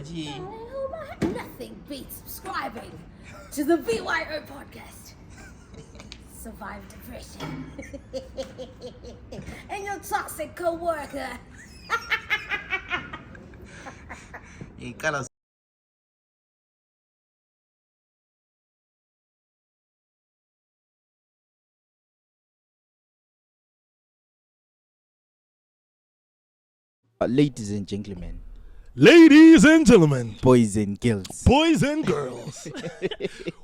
Nothing beats subscribing to the BYO podcast. Survive depression. And your toxic co-worker. Ladies and gentlemen, boys and girls,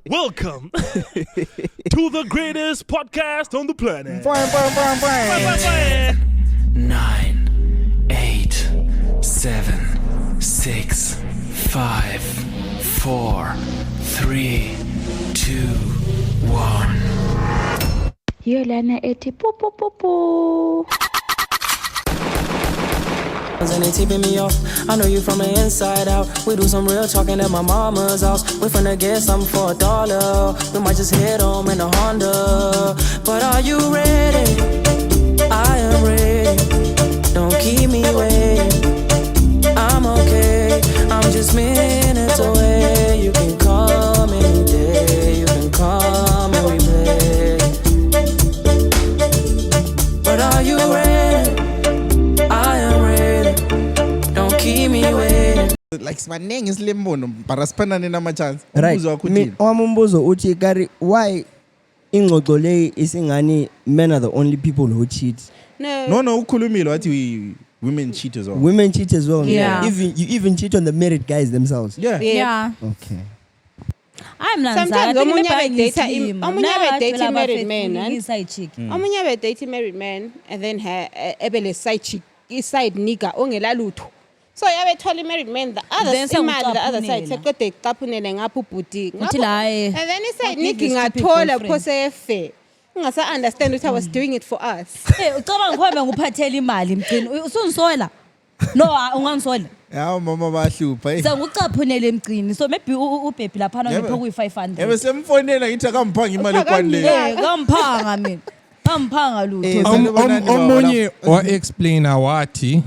welcome to the greatest podcast on the planet. 9, 8, 7, 6, 5, 4, 3, 2, 1. Hiyo lana eti po po po po. And they tipping me off. I know you from the inside out. We do some real talking at my mama's house. We finna get something for $1. We might just head home in a Honda. But are you ready? I am ready. Don't keep me waiting. I'm okay. I'm just minutes away. You can come any day. You can come and we play. But are you ready? I am ready. Don't keep me waiting. like sibaningi isilembono para siphanane nama chance. Right. Umbuzo wakho uthini? Owami umbuzo uthi Gary, why ingxoxo le isingani men are the only people who cheat? No, ukhulumile wathi women cheat as well. Women cheat as well. Yeah. You even cheat on the married guys themselves. Yeah. Okay. I'm not Sometimes omunye abedate married man, side chick. omunye abedate married man and then ebele side chick, side nigga ongelalutho. So yabethola married man, the other Then imali the other side sewucaphunela. seqede icaphunele ngapha ubhuti. Uthi la And then iside What nigga is stupid ngathola boyfriend? phose efe. Ngasa understand ukuthi I was doing it for us. ucabanga khona nguphathela imali mgcini usungisola no ungangisola Yawo mama bahlupha. sengucaphunele emgcini so maybe ubhebhi lapha ngipho kuyi 500 Ebe semfonela ngithi akamphanga imali ekwanele. kamphanga mina kamphanga lutho Omunye wa-explainer wathi,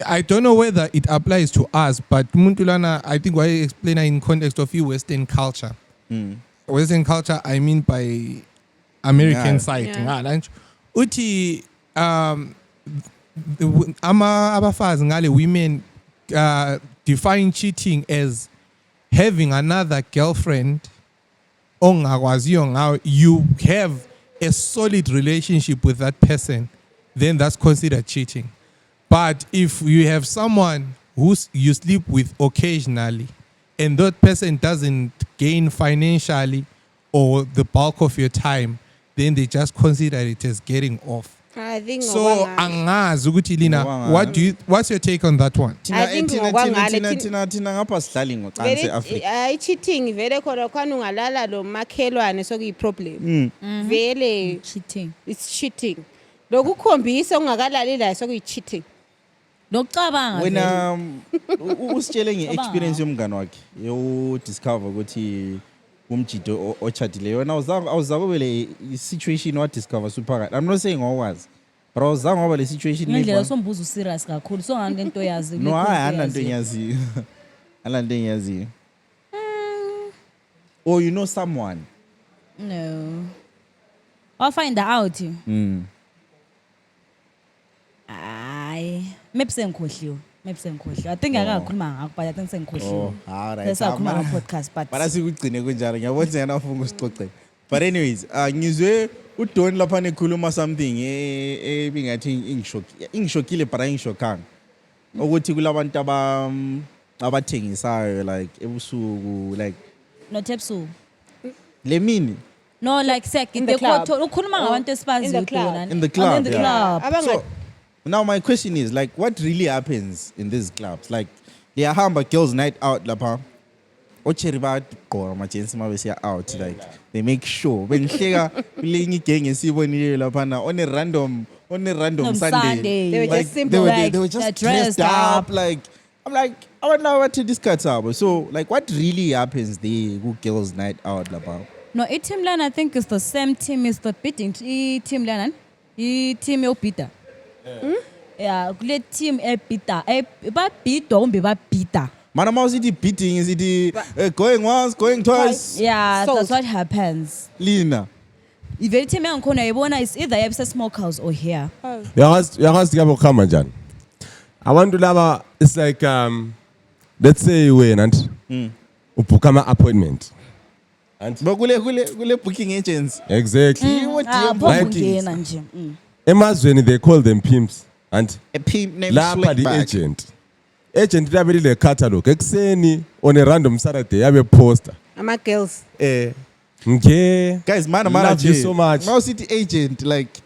I don't know whether it applies to us, but umuntu lana I think wa-explainer in context of Western culture. Western culture I mean by American side. Yeah. Uthi abafazi ngale women define cheating as having another girlfriend ongakwaziyo ngawe. You have a solid relationship with that person, then that's considered cheating. But if you have someone who you sleep with occasionally and that person doesn't gain financially or the bulk of your time, then they just consider it as getting off. I think So angazi ukuthi Lina, what's your take on that one? I think Tina ngapha sihlali ngocansi eAfrica. I cheating vele khona khona ungalala lo makhelwane sokuyi problem. Vele cheating it's cheating. Lokukhombisa ungakalali la sokuyi cheating. nokucabanga Wena usitshele ngeexperience yomngane wakhe yo discover ukuthi umjito ochadile wena awuzakubele situation wa discover supercat. I'm not saying always, but awuzange waba le situation ngendlela sombuzo serious kakhulu so ngani lento yazi no ana nto enyaziyo. Ana nto enyaziyo. Or you know someone. no I'll find out ay maybe sengikhohliwe I think akakhuluma ngakho but I think sengikhohliwe alright. sesakhuluma nga podcast but Bara sikugcine kunjalo ngiyabona yena afunga usixoxe. But anyways, ngizwe uDon lapha nekhuluma something ebingathi ingishokile bara ingishokanga. Ukuthi kulabantu abathengisayo like ebusuku like not ebusuku lemini no like sek In the club. ukhuluma ngabantu esibaziyo In the club. udona. in the club. in the yeah. club So now my question is like what really happens in these clubs? Like liyahamba girls night out lapha. Ocheri bagqoka amajensi mabesiya out like they make sure bengihleka kulenye igenge esibonile lapha na on a random Sunday. They were Like, just simple. they were just dressed up like I'm like I don't know what to discuss about. So like what really happens there who girls night out lapha? no team lana I think is the same team is the beating team lana team yobhida yeah kule team ebhida babhida umbe babhida Mana mouse iti beating is it going once, going twice. Yeah, Sold. that's what happens. Lina. Ivele team yangikhona yibona is either yabse smokehouse or here. Uyangazi ke ukuhamba njani. Abantu laba it's like let's say wena nti ubooka ama appointment. But kule booking agents. Exactly. What do Ah, you phofu bookings? ngena nje. Emazweni they call them pimps. And A pimp named lapha the Slickback. agent. Agent liyabe lile catalog ekseni on a random Saturday yabe poster. Ama-girls. Nge Guys, mana love you so much. Mouse iti agent like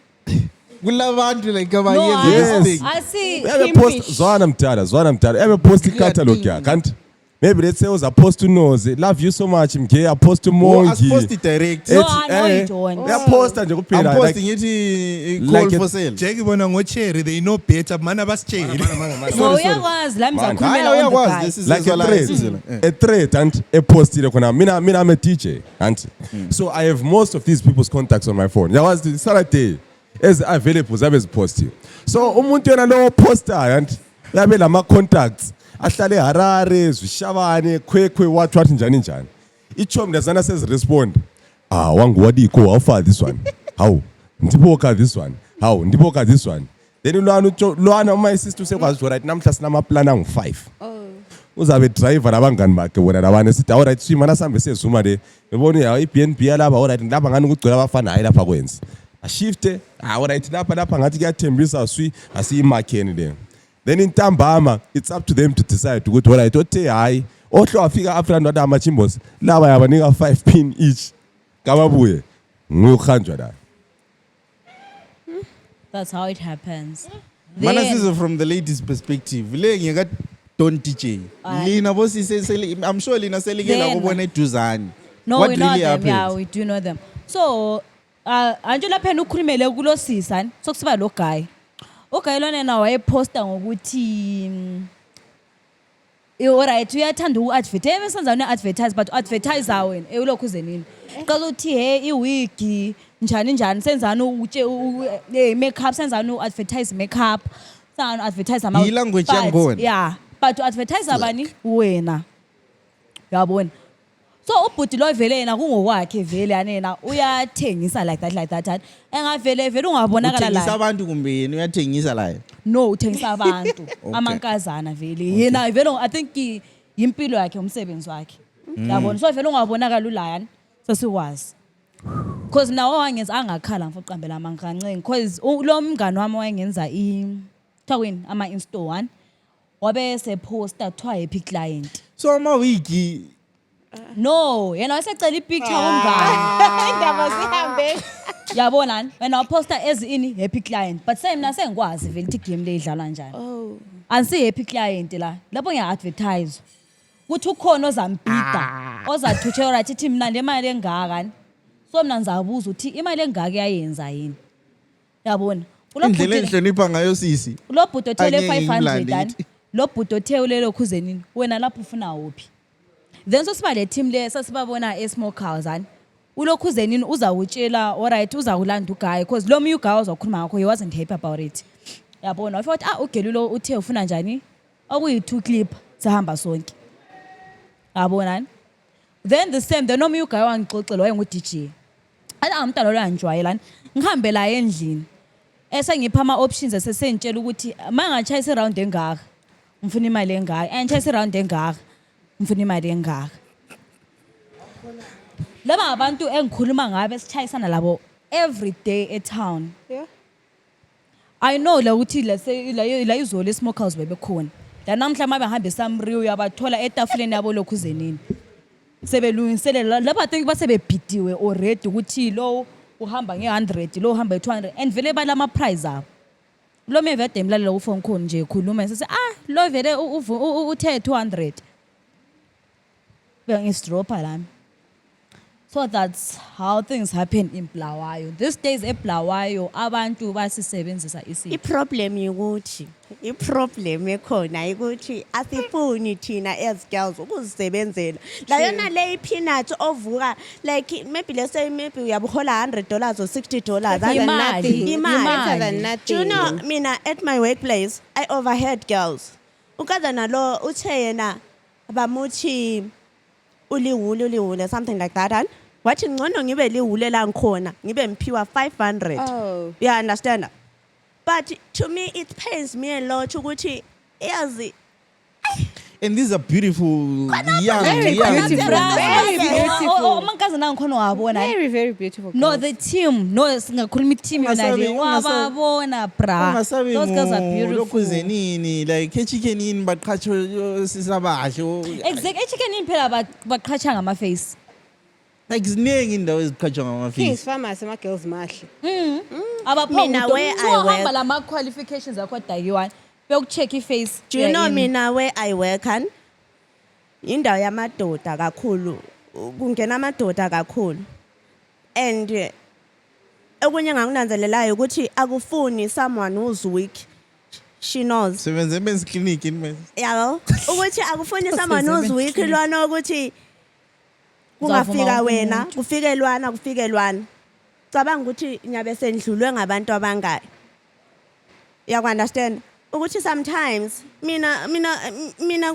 kulabantu like kama No, yenza this thing. I see. yabe post zwana mdala yabe post i-catalog yakhe kanti maybe let's say uza post unoze love you so much mge a post Oh, umongi asipost it direct. No, I know you don't. uyaposta nje I'm kuphela posting it like call a- for sale. Jake bona ngocherry they know better mana basitsheli. No, uyakwazi la Man, mzakhulumela Hayi on the uyakwazi guy. this is like a Zola thread Sizwe. a thread and a postile khona mina I'm a DJ and so I have most of these people's contacts on my phone yawazi Saturday as available zabe zipostiwe so umuntu yena lo poster and yabe lama contacts ahlale Harare Zwishabane Khwekhwe what njani ichom ndazana says respond wangu wadiko awufa this one how ndiboka this one how ndiboka this one then lwana uma sister sekwazi right namhla sinama plan angu5 uzabe driver nabangani bakhe wona labane sithi alright simana sambe sezuma le bebona ya iBNB yalapha alright lapha ngani ukugcwela abafana hayi lapha kwenza ashifte alright lapha ngathi kuyathembisa swi asiyimakheni le then intambama it's up to them to decide ukuthi alright othe hayi ohlo afika after ndoda amachimbos laba yabanika 5 pin each kababuye nguyukhanjwa la That's how it happens. Mana Then- Sizwe from the ladies perspective. Le ngeka don't DJ. Lina bosi I'm sure Lina selikela Then- kubona eduzane. No, What we know really them. happens? Yeah, we do know them. So, anje lapha ukhulumele kulo sisa sokusiba lo guy. Okay lona na wayeposta ngokuthi alright uyathanda uadvertise esenza uneadvertise but advertise wena ulokhu zenini. Qala uthi hey iwig njani senzani makeup senzani advertise makeup senzani advertise ama Yi-language but- yankhona. Yeah, but advertise abani wena. Yabona. So ubhuti lo vele yena kungokwakhe vele yanena uyathengisa like that engavele vele ungabonakala Uthengisa la abantu kumbe yena uyathengisa la. no uthengisa abantu amankazana vele yena vele I think impilo yakhe umsebenzi wakhe yabona so vele ungabonakala ulayani sesikwazi because nawo wangenza angakhala mfoqambela amankancane because lo mngani wami wayengenza takwini ama install one wabe se poster kuthiwa happy client. So ama wiki No, yena wasecela ipicture umngani. Indaba zihambe. Yabona wena waposta as in happy client but same mina sengikwazi vele ukuthi game le idlalwa njani. Oh. Ansi happy client la. Lapho ngiya advertise. Kuthi ukhona ozambida. Ozathutshe right ithi mina le mali engaka ni. So mina ngizabuza ukuthi imali engaka iyayenza yini. Yabona. indlela enhlonipha ngayo sisi. Lo bhuti othele Angeke 500 ngimlande and ithi. lo bhuti othele lokhu zenini wena lapho ufuna uphi. Then so siba le team le sasibabona eSmokehouse ani ulokhu zenini uzawutshela alright uzawulanda uguy because lo myu guy ozokhuluma ngakho he wasn't happy about it. Yabona wathi ugelulo uthe ufuna njani okuyi 2 clip sahamba sonke. Yabona ni then the same the nomyu guy wangixoxela wayengu DJ umntana lo anjwayela ngihambe la endlini esengipha ama options esesentshela ukuthi mangatshayisa iround engaka ngifuna imali engaka angitshayisa iround engaka ngifuna imali engaka. Laba abantu engikhuluma ngabe sichayisana labo every day eTown. Yeah. I know la ukuthi la izolo eSmokehouse bebekhona. La namhla mabe hamba eSamriu yabathola etafuleni yabo lokhu zenini. Sebelungiselela laba think basebebhidiwe already ukuthi lo uhamba nge100 lo uhamba e200 and vele balama price abo. Lo mevede emlalela ku phone call nje ekhuluma sese lo vele uthe 200. Bengistropha lami. So that's how things happen in Bulawayo. These days eBulawayo abantu basisebenzisa isiphi. Iproblem ukuthi iproblem ekhona ukuthi asifuni thina as girls ukuzisebenzela la yona le peanut ovuka like maybe let's say maybe uyabuhola $100 or $60 Imali. Do you know mina at my workplace I overheard girls ukazana lo uthe yena bamuthi uliwule something like that and wathi ngcono ngibe liwule la ngikhona ngibe mphiwa 500. Oh. Yeah, understand? But to me it pains me a lot ukuthi yazi And these are beautiful young Very beautiful. Very beautiful. Mankazana ngikhona wabona. Very, very beautiful. No, girls. the team. No, singakhuluma team yona le. Wababona bra. ungasabi Those girls are beautiful. lokhuzenini like echikenini baqhatsho sisabahle Exactly. Chicken phela baqhatsha ngama face. like ziningi indawo eziqhatshwa ngama-face. King's Pharmacy ama-girls mahle. Mina where I work- Uhamba lama qualifications akho dayiwan. Beyokucheck i-face. do you know mina where I work and indawo yamadoda kakhulu kungena amadoda kakhulu and okunye engakunanzelelayo ukuthi akufuni someone who's weak she knows sebenze men's clinic yabo ukuthi akufuni someone who's weak lwana ukuthi kungafika Uzavuma wena umuntu. kufike lwana cabanga ukuthi nyabe sendlulwe ngabantu abangayo understand ukuthi sometimes mina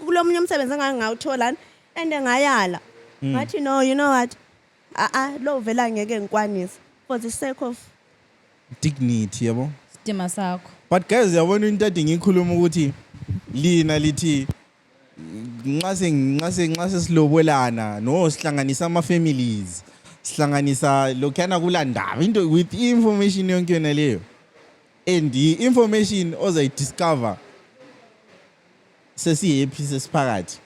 kulomunye umsebenzi engangawuthola and ngayala ngathi no you know what lo vela ngeke ngikwanise for the sake of dignity yabo. Sidima sakho. But guys yabona into ade ngikhuluma ukuthi lina lithi nxa sesilobolana no sihlanganisa ama families sihlanganisa lokhana kulandaba into with information yonke yona leyo and information ozayidiscover sesihappy sesiphakathi.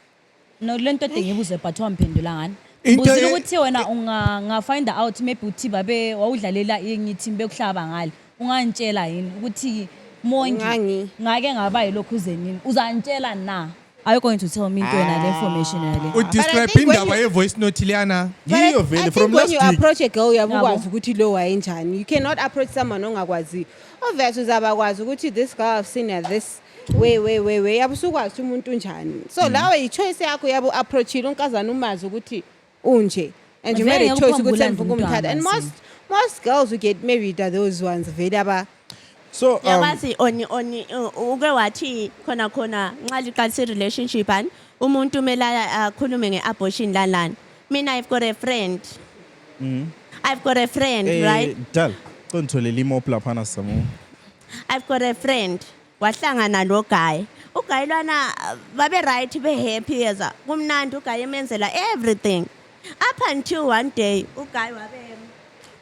No lento ade ngibuze but wamphendula ngani. Into Uzile e- ukuthi wena unga find out maybe uthi babe wawudlalela enye team bekuhlaba ngale. Ungantshela yini ukuthi mongi ngake ngaba yilokhu zenini. Uzantshela na? Are you going to tell me into le information yale? Udescribe think when indaba ye-voice note liyana. Yiyo I vele think from when last you week. approach a girl uyabukwazi Yabo. ukuthi lo wayenjani. You cannot approach someone ongakwazi. Obviously uzabakwazi ukuthi this girl I've seen her this way yabusukwazi umuntu unjani. So lawe i-choice yakho yabo approachile unkazana umazi ukuthi unje. And you made a choice ukuthi ufuna ukumthatha. And most girls who get married are those ones vele aba So yabazi oni uke wathi khona nxa liqalisa relationship and umuntu kumele akhulume ngeabortion lana mina I've got a friend right Dal konthole limo plaphana samo. I've got a friend wahlangana lo guy uguy lwana babe right be happy yeza kumnandi uguy emenzela everything up until one day uguy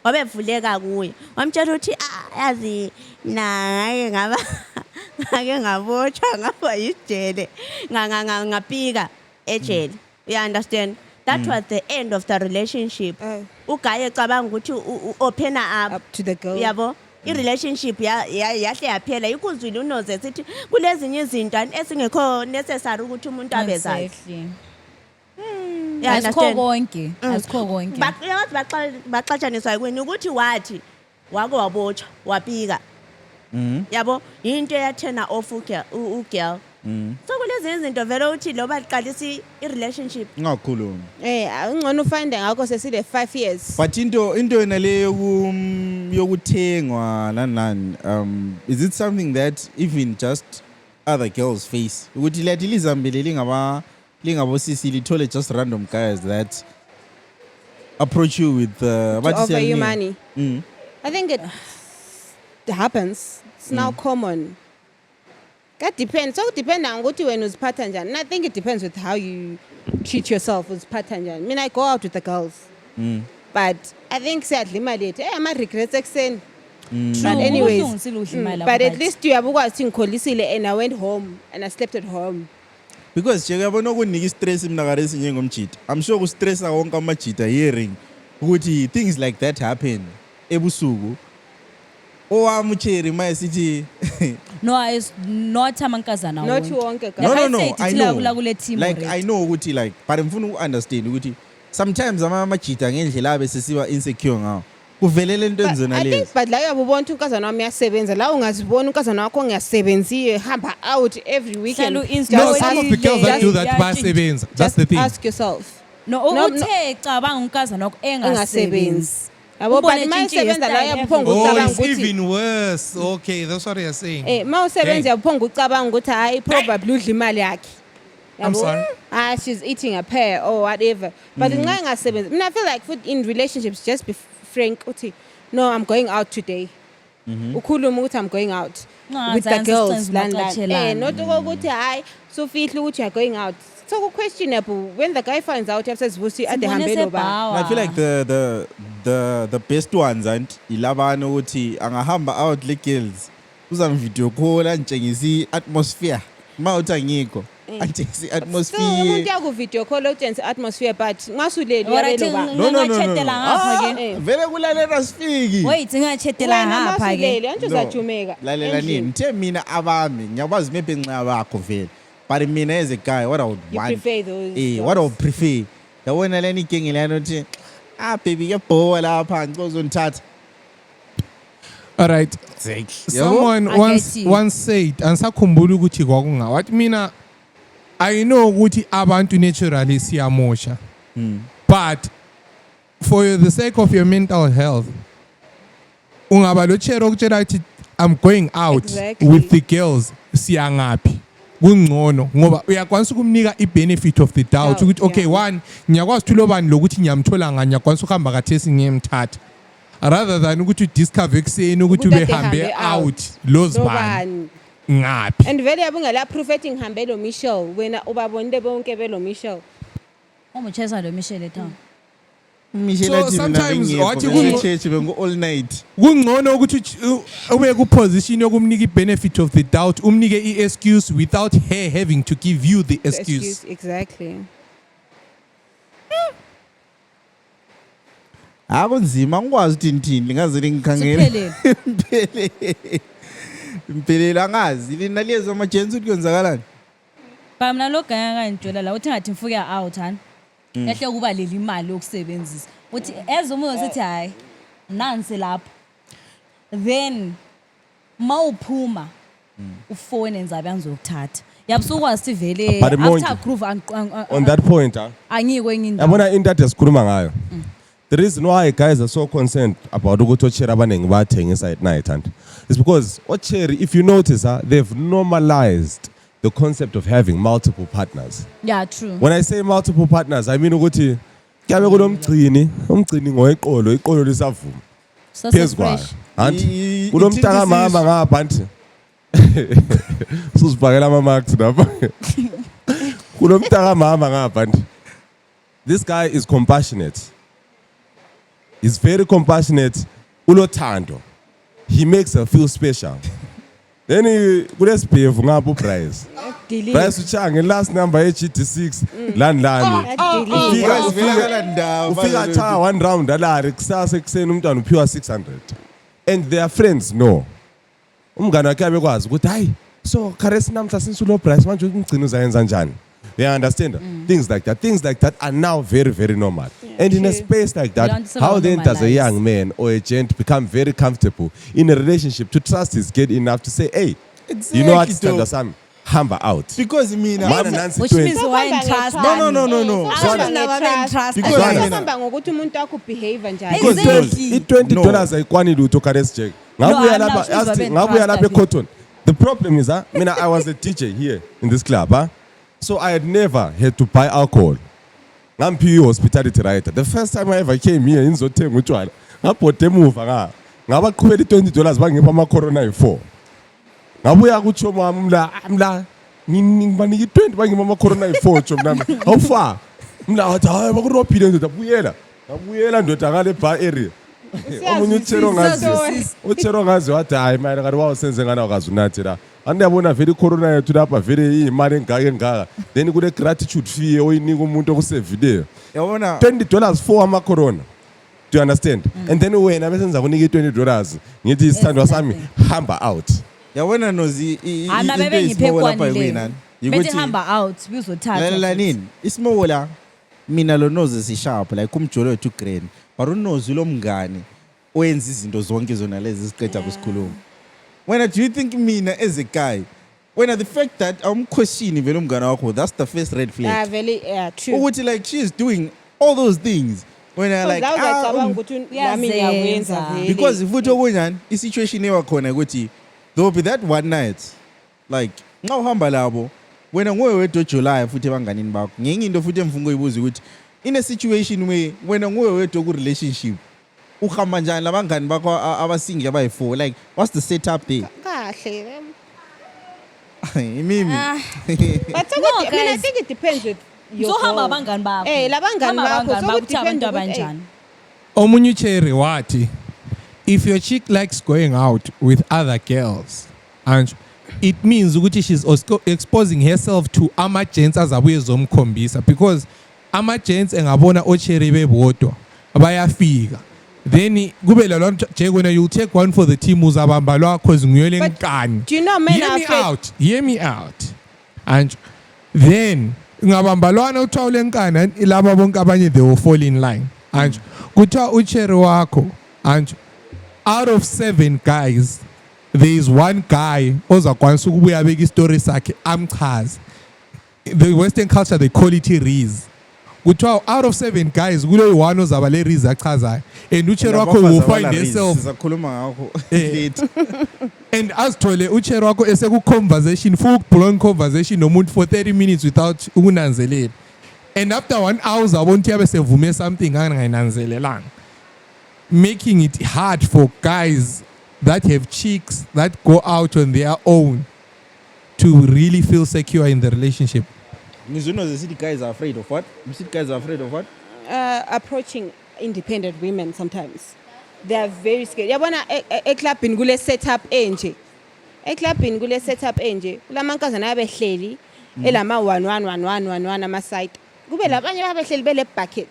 wabevuleka kuye wamtshela ukuthi yazi ngake ngabotshwa ngaba yijele ngapika ejele you understand that was the end of the relationship uguy ecabanga ukuthi open up to the girl. yabo i-relationship yahle yaphela ikuzwile unoze sithi kulezinye izinto esingekho necessary ukuthi umuntu abezayo Exactly. You Asikho understand? konke. Asikho konke. Yazi baxatshaniswa yikweni ukuthi wathi wake wabotshwa wapika yabo into eyathena off ugirl so kulezi izinto vele uthi loba liqalisa i-relationship Ngakhuluma. ungcono ufind ngakho sesile 5 years. But into yona le yokuthengwa nani is it something that even just other girls face ukuthi lethi lizambele lingabo sisi lithole just random guys that approach you with To offer you money. I think it happens. It's now common. That depends. So depends on what you when uziphatha njani. And I think it depends with how you treat yourself uziphatha njani. I mean I go out with the girls. But I think siyadlimalete. Ama regrets ekseni. But anyways. But at least uyabukwazi ngikholisile and I went home and I slept at home. because nje uyabona ukunika istress imnakaresi njengomjita I'm sure kustressa wonke amajita hearing ukuthi things like that happen ebusuku owami uCherry mayesithi No, it's not amankazana Not wonke. wonke Like no I no said, I ithi know la kule team like already. I know ukuthi like but ngifuna ukunderstand ukuthi sometimes amajita ngendlela abe sesiba insecure ngawo kuvelele into enzona I think lezi but la uyabubona ukuthi unkazana wami uyasebenza la ungazibona unkazana wakho ngiyasebenziye hamba out every weekend. Hlala u-Insta No, Just some of the ask- girls that do yeah, that basebenza. That's the thing. Ask yourself. No, No, uthe cabanga unkazana wakho engasebenzi. Engasebenzi. Yabo Ubone but tshintshe mayisebenza la style uyaphonga Oh, ucabanga it's ukuthi even worse. Okay, that's what you're saying. mawusebenza Dang. uyaphonga ucabanga ukuthi hayi probably udla imali yakhe. I'm sorry. She's eating a pear or whatever. But I feel like in relationships, just be frank. No, I'm going out today. Ukhuluma ukuthi I'm going out with the girls. Not ukuthi hayi so fihle ukuthi you're going out. So questionable when the guy finds out after vusi at the hambelo ba. I feel like the best ones and ilabana ukuthi angahamba out le girls uzam video call antshengisa atmosphere mawuthi angikho antshengisa atmosphere. So umuntu yaku video call utshengisa atmosphere but ngasuleli yabelo ba. No. Vele kulalela sifiki. Wait ngachetela ngapha ke. Antu uzajumeka. Lalela nini ngithe mina abami ngiyakwazi maybe nxa bakho vele. But me as a guy, what I would want, prefer those what I would prefer. The one that any king in baby, you're poor, goes on tat. All right. Someone once said, and sakumbulu guti gogunga. What mina? I know guti abantu naturally siyamosha. But for the sake of your mental health, I'm going out with the girls. Siyangapi. Kungcono ngoba uyakwanisa ukumnika ibenefit of the doubt ukuthi okay one ngiyakwazi ukuthi lobani lokuthi ngiyamthola nga ngiyakwanisa ukuhamba kathesi ngiyemthatha rather than ukuthi discover ekseni ukuthi ubehambe out lozi bani ngapi. And vele yabungela prophet ngihambe lo Michelle wena ubabonile bonke belo Michelle umucheza lo Michelle town. So sometimes wathi all night kungcono ukuthi ube ku position yokumnika benefit of the doubt umnike excuse without her having to give you the excuse. Exactly. Akunzima ngikwazi ukuthi ngithini ngaze ngikhangela impelelo angazi lina liyezo amajensi ukuthi kwenzakalani. Ba mina lo gaya ngantshela la uthi ngathi mfuke out hani. Ehle kuba leli imali yokusebenzisa uthi ezomuntu sithi hayi nansi lapho then mawuphuma ufone enzabe angizokuthatha yabusukwazi vele after groove on that point angikwe enye indawo yabona into ade sikhuluma ngayo. The reason why guys are so concerned about ukuthi ochera abanengi bathengisa at night and is because ocheri, if you notice they've normalized the concept of having multiple partners. Yeah, true. When I say multiple partners, I mean ukuthi kuyabe kunomgcini ngoyeqolo iqolo lisavuma. So fresh. Anti kulomntaka mama ngapha anti. Susibhakela ama marks lapha. Kulomntaka mama ngapha anti. This guy is compassionate. He's very compassionate. Ulothando. He makes her feel special. Then kulesibhevu ngapha uBryce. Bryce uchange last number HT6 landlani. Ufika cha one round alari kusasa ekseni umntwana uphiwa 600. And their friends know. Umngane wakhe abekwazi ukuthi hayi so karesi namhla since ulo Bryce manje umgcino uzayenza njani. They understand things like that are now very very normal. And in a space like that, how then does a young man or a gent become very comfortable in a relationship to trust his kid enough to say, hey, you know what, stand Sam, hamba out. Because which means why trust? No. Because ngokuthi umuntu akho behavior njani. Because $20 ayikwanile lutho karesi check. Ngabuya lapha eCotton. The problem is I was a DJ here in this club, so I had never had to buy alcohol. I'm pure hospitality writer. The first time I ever came here in Zoteng utshwala ngabhode emuva ngabaqhubela $20 bangipha ama corona i4. Ngabuya kutsho mla ngibaniki 20 bangipha ama corona i4 tsho mna. How far? Mla wathi hayi bakurobhile ndoda buyela ndoda ngale bar area. Omunye utshero ngazi wathi hayi manje kanti wasenze ngana akazunathi la. Andiyabona vele corona yethu lapha vele imali engaka then kule gratitude fee oyinika umuntu okusevileyo yabona $20 for ama corona. Do you understand? And then wena besenza kunika $20 ngithi isithandwa sami hamba out. Yabona nozi ana bebe ngiphekwani bethi hamba out bizothatha la nini isimola mina lo nozi sisharp like umjolo wethu green but unozi lo mngane oyenza izinto zonke zona lezi siqeda kusikhuluma. When do you think mina as a guy, when the fact that I'm questioning vele umngane wakho, that's the first red flag. True. Ukuthi like she is doing all those things when I like because if futhi okunjani i-situation ewakhona ukuthi there will be that one night like nxa uhamba labo wena nguwe wedwa ojolayo futhi ebanganini bakho ngenye into futhi emfungo uyibuza ukuthi in a situation where wena nguwe wedwa ku relationship uhamba njani labangani bakho abasingi abayi4 like what's the setup there kahle imimi but so No, I mean, I guys. think it depends with your So hamba goal. abangani bakho. Labangani Hamba bakho. abangani So bakho it ukuthi abantu depends ukuthi, abanjani. Omunye ucheri wathi, if your chick likes going out with other girls, and it means ukuthi she's exposing herself to ama-gents azabuye zomkhombisa because ama-gents engabona ocheri bebodwa bayafika. Then kube la lonto wena you'll take one for the team uzabamba lwakho cause nguyele But nkani. do you know men Hear are me afraid? out. Hear me out. And then ngabamba lwana uthiwa ulenkani laba bonke abanye they will fall in line. And kuthiwa ucheri wakho and out of 7 guys there is one guy ozakwanisa ukubuya abeka istory sakhe amchaze. The Western culture they call it Riz. Kuthiwa out of 7 guys kulo one ozaba le Riz achazayo and ucheri wakho will find himself sizakhuluma ngakho Eh. later and asithole ucheri wakho eseku-conversation full-blown conversation nomuntu for 30 minutes without ukunanzelela and after 1 hour uzabona ukuthi yabe sevume something angayinanzelelanga making it hard for guys that have chicks that go out on their own to really feel secure in the relationship. Nizuno the city guys are afraid of what? The city guys are afraid of what? Approaching independent women sometimes. They are very scared. Yabona eklabhini kule setup enje. Eklabhini kule setup enje. Kulamankazana abehleli elama 1111 ama site. Kube labanye abehleli bele bucket.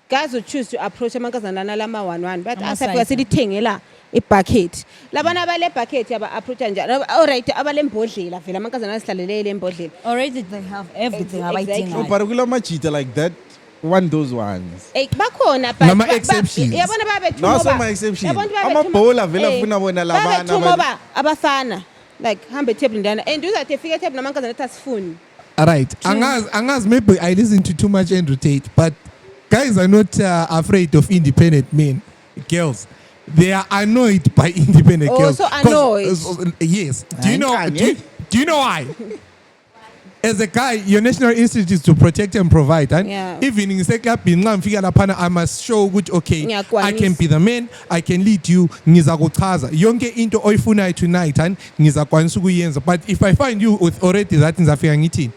Guys will choose to approach amankazana nalama 11 but asafika silithengela ibucket. Labana abale bucket yaba approach njani. Alright abalembodlela vela amankazana asihlalele embodlela. Already they have everything Exactly. abayidingayo. But kula majita like that want those ones. Bakhona but Nama exceptions. yabona babe No some exceptions. Amabhola vela funa bona labana ngoba abafana like hambe table ndana and uzathi efika table namankazana athasifuni. Alright, angazi maybe I listen to too much Andrew Tate, but guys are not afraid of independent men, girls. They are annoyed by independent girls. So annoyed. Yes. Do you know why? As a guy, your national instinct is to protect and provide. And Yeah. even in lapana, I must show good okay. Ngiyakwanisa. I can be the man, I can lead you, ngizakuchaza. Yonke into oyifunayo tonight and ngizakwanisa ukuyenza. But if I find you with already that ngizafika ngithini.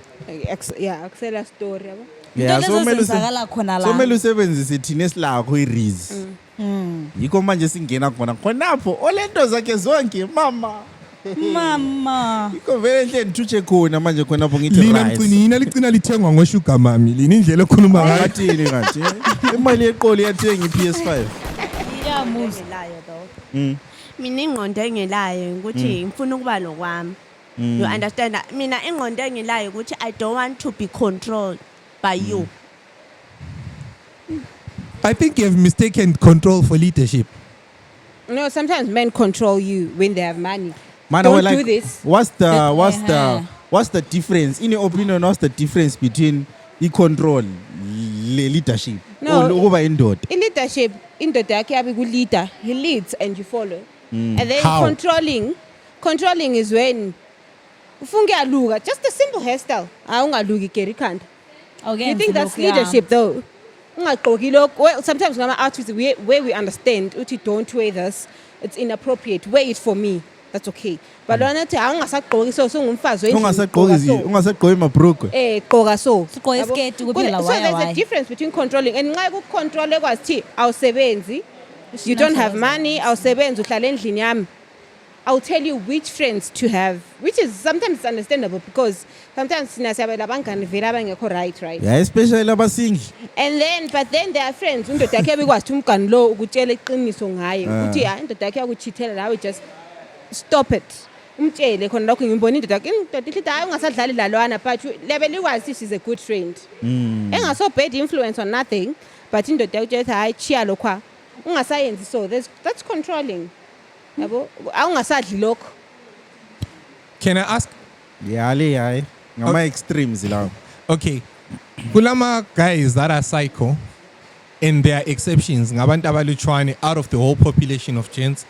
Yeah, akusela story yabo. Yeah, Into so lezo mele zenzakala khona la. so mele usebenzise thina esilakho iRiz. Yikho manje singena khona khonapho olento zakhe zonke mama. Mama. Yikho vele nhle nithutshe khona manje khonapho ngithi Lina rice. mcini licina lithengwa ngosugar mami. Lina indlela ekhuluma ngayo. Ngathini ngathi imali yeqolo iyathenga iPS5. Engelayo though. Mina ingqondo engelayo ukuthi ngifuna ukuba lokwami. You understand? Mina ingqondo engelayo ukuthi I don't want to be controlled by you. I think you have mistaken control for leadership. No, sometimes men control you when they have money. Man, Don't like, do this. What's the difference in your opinion? What's the difference between control leadership? No. Over indoor. In leadership, indoda yakhe yabe ku leader, he leads and you follow. And then How? controlling is when ufunge aluka, just a simple hairstyle. Ungaluki keri khanda. Okay. You think that's leadership though? Ungagqoki lokho. Well, sometimes ngama outfits where we understand uthi don't wear this, it's inappropriate. Wear it for me. That's okay. But lona uthi awungasagqoki so ungumfazi wendlu. Ungasagqoki mabruko. Gqoka so. Sigqoke isiketi kuphela So why there's why? a difference between controlling and nxa ukucontrol ekwazi awusebenzi. You don't have money, awusebenzi uhlala endlini yami. I'll tell you which friends to have, which is sometimes understandable because sometimes sinasabela abangani vela abangekho right. Yeah, especially abasingi. And but then there are friends indoda yakhe bekwazi umgani lo ukutshela iqiniso ngaye ukuthi indoda yakhe yakuchithela nawe just stop it. Umtshele khona lokho ngimbona indoda yakhe ithi hayi ungasadlali lalwana but lebe likwazi she's a good friend. Engaso bad influence or nothing but indoda yakhe uthi hayi chiya lokho ungasayenzi so that's controlling. Yabo awungasadli lokho. Can I ask? Yeah. Ngama extremes lawo. Okay. Kulama guys that are psycho and there are exceptions ngabantu abalutshwane out of the whole population of gents.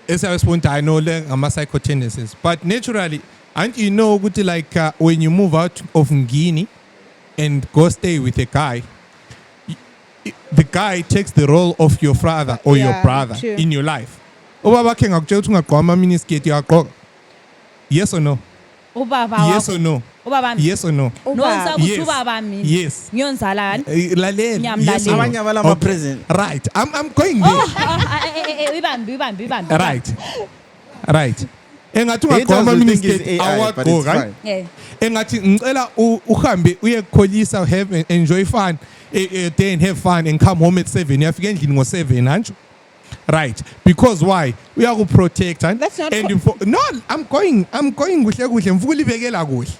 As I respond, I know ngama psycho tendencies, but naturally And you know, like when you move out of Ngini and go stay with a guy, the guy takes the role of your father or your brother true. in your life. Ubaba ke ngakutshela ukuthi ungagqoka ama miniskirt uyagqoka. Yes or no? Ubaba Yes or no? Ubaba Yes or no? Nonza Yes. ubaba mina. Yes. Ngiyonzala Lalela. Ngiyamlalela. Yes or no? Abanye abalama present. Right. I'm going there. ibambi. Right. Engathi Haters ungagqoka ama will think miniskirt it's AI, but it's awagqoka. fine. Yeah. Engathi ngicela uhambe uye kholisa have enjoy fun a day and have fun and come home at 7 uyafika endlini ngo7 anjo. Right, because why? We are to protect and That's not no, I'm going kuhle mfuku libekela kuhle.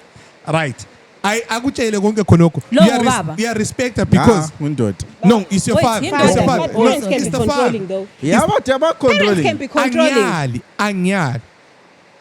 Right. I akutshele konke khonoko. You are respected because no, it's your Wait, father. him It's your no. father. But parents No, can it's be the controlling father. though. Yeah, but Parents can controlling. be controlling. Anyali.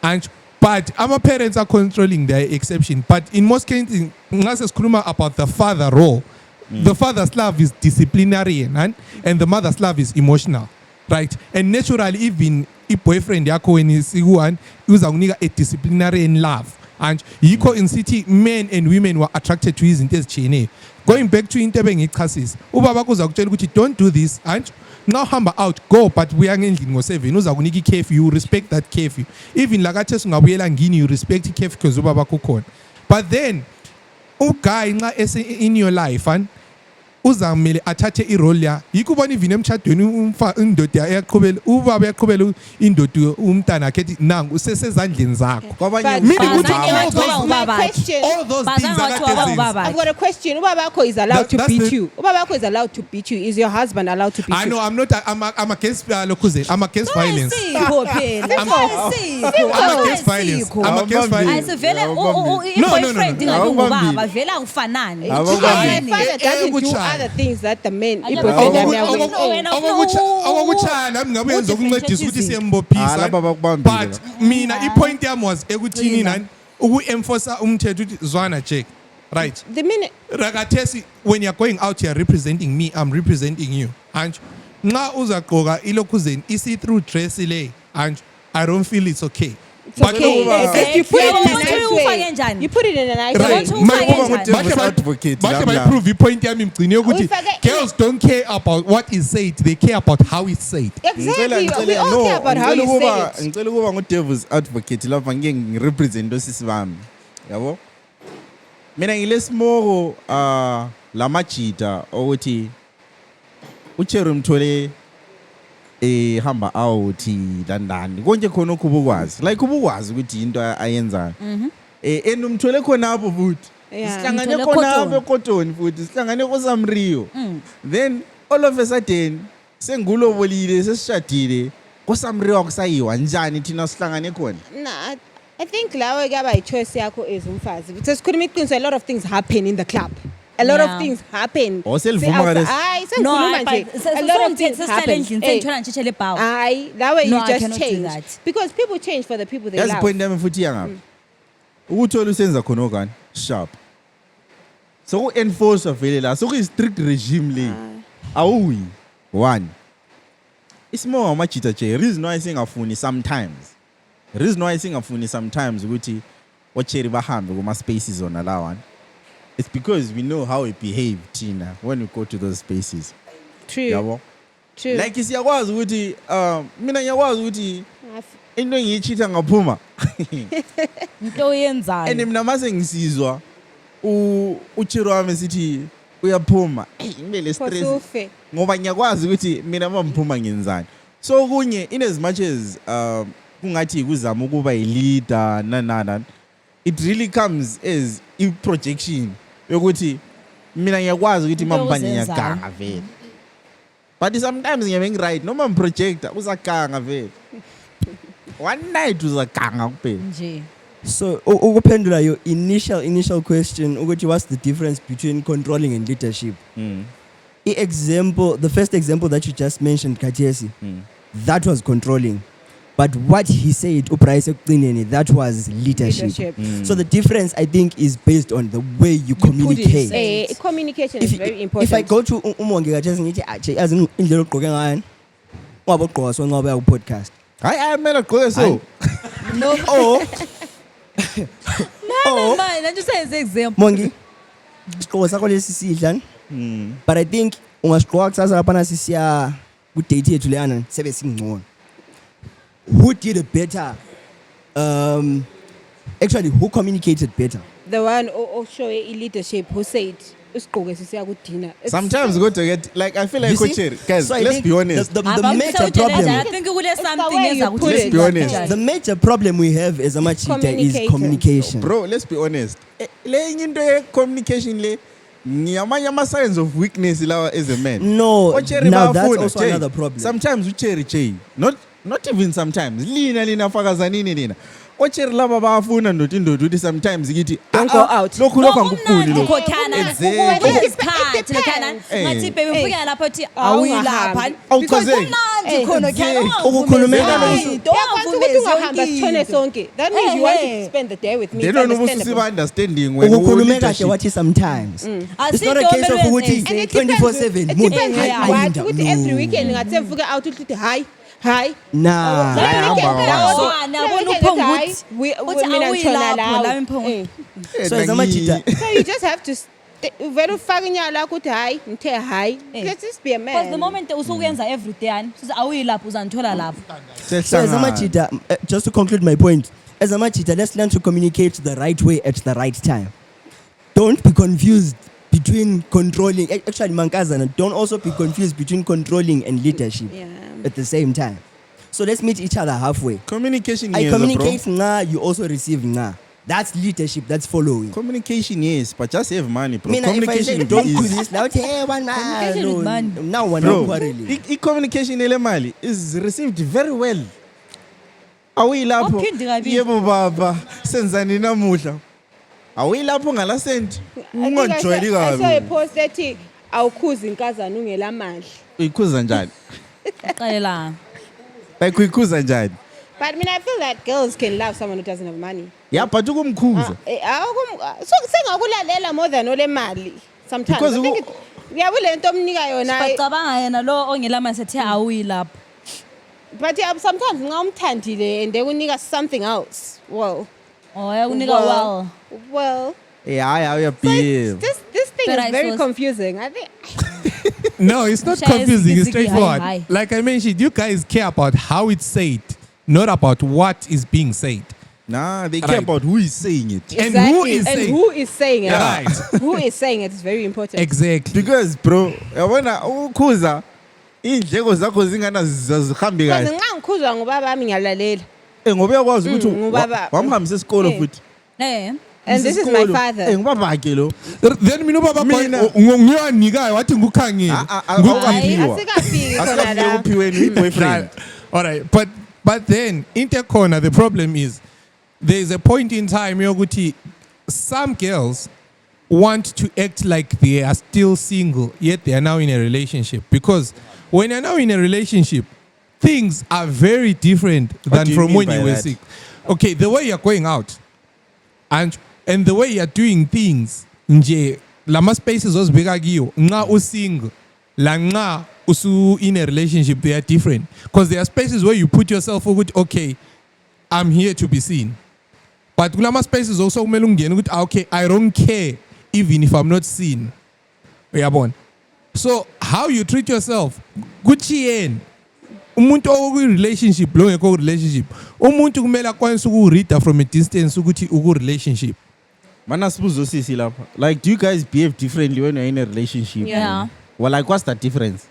And but our parents are controlling their exception. But in most cases, unless it's about the father role, the father's love is disciplinarian and the mother's love is emotional. Right? And naturally, even if boyfriend yakho when is one, uza a disciplinarian love. And yiko in city, men and women were attracted to his intense chain. Going back to intervening classes, ubaba kuza kutshela ukuthi don't do this and now hamba out go but we are endlini ngo7 uza kuniki curfew, you respect that curfew. Even lakathe singabuyela ngini you respect curfew because ubaba kukhona. But then uguy nxa in your life and uzamele athathe irole ya yikubona even emchadweni indoda yaqhubela ubaba yaqhubela indoda umntana akhe nangu usesezandleni zakho Kwabanye Meaning ubaba- ukuthi My question. all those things are I've got a question. Ubabako is allowed to That's beat the- you. Ubabako is allowed to beat you. Is your husband allowed to beat I you? know I'm against lokuze I'm against violence. Siko phela. I'm against violence. I'm against violence. Ayisivele No. i-boyfriend ingabe Awubambile. ngubaba vele akufanani. Awubambile. My father doesn't do Ekuchaya. other things that the men. Ayabona. boyfriend yami Awubona. awenza. Okokuchaya nami ngabe yenza ukuncedisa ukuthi Ah, siyembophisa. laba bakubambile. But mina i-point yami was ekuthini nani uku-enforce umthetho ukuthi zwana check. Right. The minute Rakathesi, when you're going out here representing me, I'm representing you. And nxa uzagqoka ilokuzeni see-through dress le and I don't feel it's okay. it's okay. But- You put it in a Ufake nice way. njani? You put it in a nice Right. way. want to ufake njani? Devil's advocate, But lami my la. prove point yami mgcine ukuthi Ufake- girls don't care about what is said, they care about how it's said. Exactly. We all care about how you say it. ngicela ukuba ngu-devil's advocate lapha ngike ngirepresent osisi bami yabo mina ngilesimoko lamajita ukuthi uCherry mthole ehamba out landani konke khona ukubukwazi like ubukwazi ukuthi into ayenzayo and umthole khonapho futhi Yeah. sihlangane Umthole khonapho eKotoni futhi sihlangane koSamrio then all of a sudden sengulobolile sesishadile koSamrio akusayiwa njani thina sihlangane khona Nah, I think lawe kaba choice yakho as umfazi. Because could make things a lot of things happen in the club. A lot Yeah. of things happen. Oh, selivuma kalesi. Hayi, No, sengikhuluma nje. A lot of things happen. sesitshela ngitshitshe lebhawu. Hayi, that way No, you I just cannot do change. that. Because people change for the people they yazi love. point yami futhi yangapha ukuthola usenza khona okani sharp so ku-enforce vele la sokuyi-strict regime le awuyi one isimoko amajita nje reason why singafuni sometimes ukuthi oCherry bahambe kuma-spaces ona lawana it's because we know how we behave thina when we go to those spaces True. yabo True. like siyakwazi ukuthi mina ngiyakwazi ukuthi into engiyichitha ngaphuma Into oyenzayo. and mina mase ngisizwa uCherry wami sithi uyaphuma ngibe le stress Khosufe. ngoba ngiyakwazi ukuthi mina mamphuma ngenzani so kunye in as much as kungathi kuzama ukuba i-leader nanana it really comes as i-projection yokuthi mina ngiyakwazi ukuthi Into mampanye ozenzayo. ngiyaganga vele but sometimes ngiyabe ngi-right noma ngiprojector uzaganga vele one night uzaganga kuphela Nje. So ukuphendula your initial question ukuthi what's the difference between controlling and leadership? The first example that you just mentioned, Kathesi, that was controlling. But what he said, Uprice Ekugcineni, that was leadership. So the difference, I think, is based on the way you communicate. Communication is very important. If I go to umongi Kathesi ngithi aje yazi indlela ogqoke ngayo ungabe ugqoka so ngoba uya podcast. hayi kumele agqoke so no. oh Oh. Manje nje usenze example. Mongi. Isigqoko sakho lesi sidla. But I think ungasigqoka kusasa lapha sisiya ku date yethu leyana sebe singcono. Who did it better? Actually, who communicated better? The one show leadership who said usigqoke sisiya ku dinner. Sometimes go to get like I feel like You see? Kocheri, guys, So I let's think be honest. The major problem. I think kule something way you put Let's it. be honest. The major problem we have as Amachita is Communication. communication. Bro, let's be honest. Le into communication le ngiyamanye ama signs of weakness lawa as a man. No, Ocheri now that's bayafuna, also Jay. another problem. Sometimes ucheri Jay. Not even sometimes. Lina fakazanini nina. Ocheri laba bayafuna ndothi sometimes ngithi Don't go out. Lokhu angikukhuli lokhu. Khokhana. Exactly. Isikhathi lokhana. Ngathi baby ufika lapha uthi awuyilapha. Awuchazeki. Kumnandi khona khana. Ukukhulumela Uyakwazi ukuthi ungahamba sithone sonke. That means you want to spend the day with me. They It's don't know understandable. understanding when ukukhulume kahle wathi sometimes. It's not a case of ukuthi And it depends 24/7 it munhu depends ayinda. what ukuthi every No. weekend ngathi mvuka out uthi hi Nah. Nabona uphonga ukuthi mina ngitshona awuyilapho la lawo. imphongo. So as Amachita, So you just have to vele ufake inyawo lakho uthi hayi ngithe hayi. Let's just be a Because the man. moment usukuyenza every day ani sithi awuyilapho uzanithola lapho. so as Amachita, just to conclude my point, as Amachita, let's learn to communicate the right way at the right time. Don't be confused between controlling. Actually, Mankazana, don't also be confused between controlling and leadership at the same time. So let's meet each other halfway. Communication I yes, communicate bro. nga, you also receive nga. That's leadership, that's following. Communication yes, but just have money, bro. Mina, if I Communication say don't do is this, now hey, one man. Communication No, is money. now one bro. quarreling. I-communication ele mali is received very well. Awuyilapho. Waphinde kabili. Yebo baba, senzani namuhla. Awuyilapho ngala sent. Ungajwayeli I saw a kabi. post ethi awukhuzi inkazana ungela mali. Uyikhuza njani? Xelela. Like uyikhuza njani? But I feel that girls can love someone who doesn't have money. Yeah, but ukumkhuza. So sengakulalela more than ole mali sometimes. Because I think uyabule into omnika yona. Bacabanga yena lo ongela manje sethe awuyilapho. But sometimes nxa umthandile and they unika something else. Well, Oh yakunika well. Yeah, So behave. this thing But is I very saw- confusing. I think No, it's not Shaya confusing. It's ziggy, straightforward. hi. Like I mentioned, you guys care about how it's said, not about what is being said. Nah, they care Right. about who is saying it. And who is and saying? who is saying it? Right. Who is saying it is very important. Exactly. Because bro, yabona ukukhuza indleko zakho zingana zihambe Because kahle. nxa ngikhuzwa ngubaba wami ngiyalalela. Ngoba uyakwazi ukuthi ngubaba. wamhambisa esikolo futhi. And this is my father. Ngubaba ke lo. Then mina ubaba Mina- ngiwanikayo wathi ngukhangile. Awukaphiwa. Asikafiki khona Asikafike la. uphiweni boyfriend. All right, but then intercorner, the problem is there is a point in time yokuthi some girls want to act like they are still single yet they are now in a relationship, because when you're now in a relationship things are very different What than do you from mean when by you were that? sick. Okay, the way you're going out and the way you're doing things nje lama spaces ozibeka kiyo nxa usingle la nxa usu in a relationship, they are different, because there are spaces where you put yourself ukuthi okay, I'm here to be seen, but kulama spaces also kumele ungene ukuthi okay, I don't care even if I'm not seen. Uyabona? So how you treat yourself kuthi yena umuntu oku relationship lo ngekho relationship, umuntu kumele akwanise ukuread from a distance ukuthi uku relationship. Mana sibuzo sisi lapha. Like, do you guys behave differently when you're in a relationship? Yeah. Well, like, what's the difference?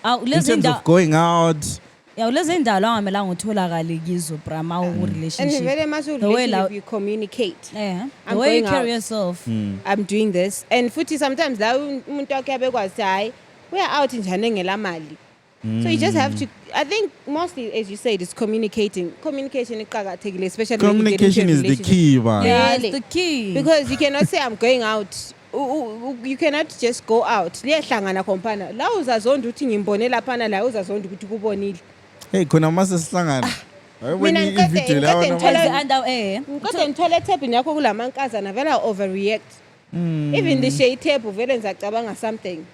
In Lezi terms indawo of going out, lezi indawo angamelanga utholakale kizo brama u And relationship. very much The way relationship la- you communicate. The I'm way you going carry out. yourself. I'm doing this. And futhi sometimes la umuntu wakhe abekwazi hayi we are out njani ngela mali. So you just have to, I think mostly as you said, it's communicating. Communication iqakathekile, especially when you get into communication a is the relationship. key, man. Yeah, Really? it's the key. Because you cannot say I'm going out. You cannot just go out. Liyahlangana kompana. La uzazonda uthi ngimbone laphana la uzazonda ukuthi kubonile. Hey, khona mase sihlangana. When Mina you ngikade- video ngikade lawa ngithola- nama- Ngikade ngithola ethebhini yakho kulamankazana vele overreact. Even the shade table vele ngizacabanga something.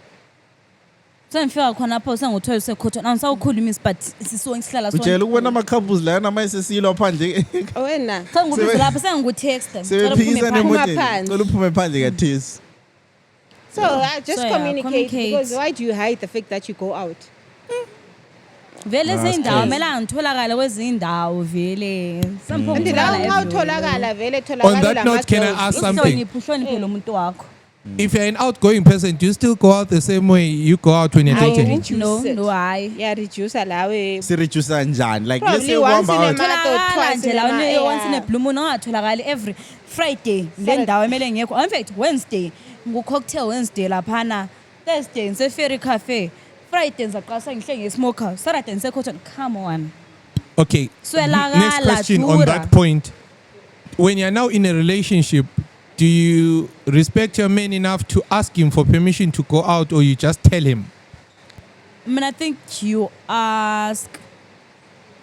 sengifika khona pho senguthola usekhotho angisawukhulumisi but sisonke sihlala Utshela ukubona ama-couples la namayesesilo phandle Wena. sengubiza lapha sengikutexta sebephikisana emoteni cela uphume phandle kathesi. So just So, yeah, communicate, communicate. because why do you hide the fact that you go out? vele ezinye indawo crazy. kumele angitholakale kwezinye indawo vele And la ungawutholakala vele On tholakala that note, can I ask something? uhloniphe lo muntu wakho. If you're an outgoing person, do you still go out the same way you go out when you're dating? No, hayi. Yeah, reduce lawe. Si-reduce njani like let's say Probably once uhamba in a out. month or Tholakala twice nje in a la month. once in a blue moon ungatholakali every Friday le ndawo emele ngekho. In fact Wednesday ngu-cocktail Wednesday laphana, Thursday ngise-Ferry Cafe, Friday ngizaqasa ngihle nge-smoker, Saturday ngise-Cotton. Come on. Okay. Swelakala, Next question on dura. that point. When you're now in a relationship, do you respect your man enough to ask him for permission to go out, or you just tell him? I mean, I think you ask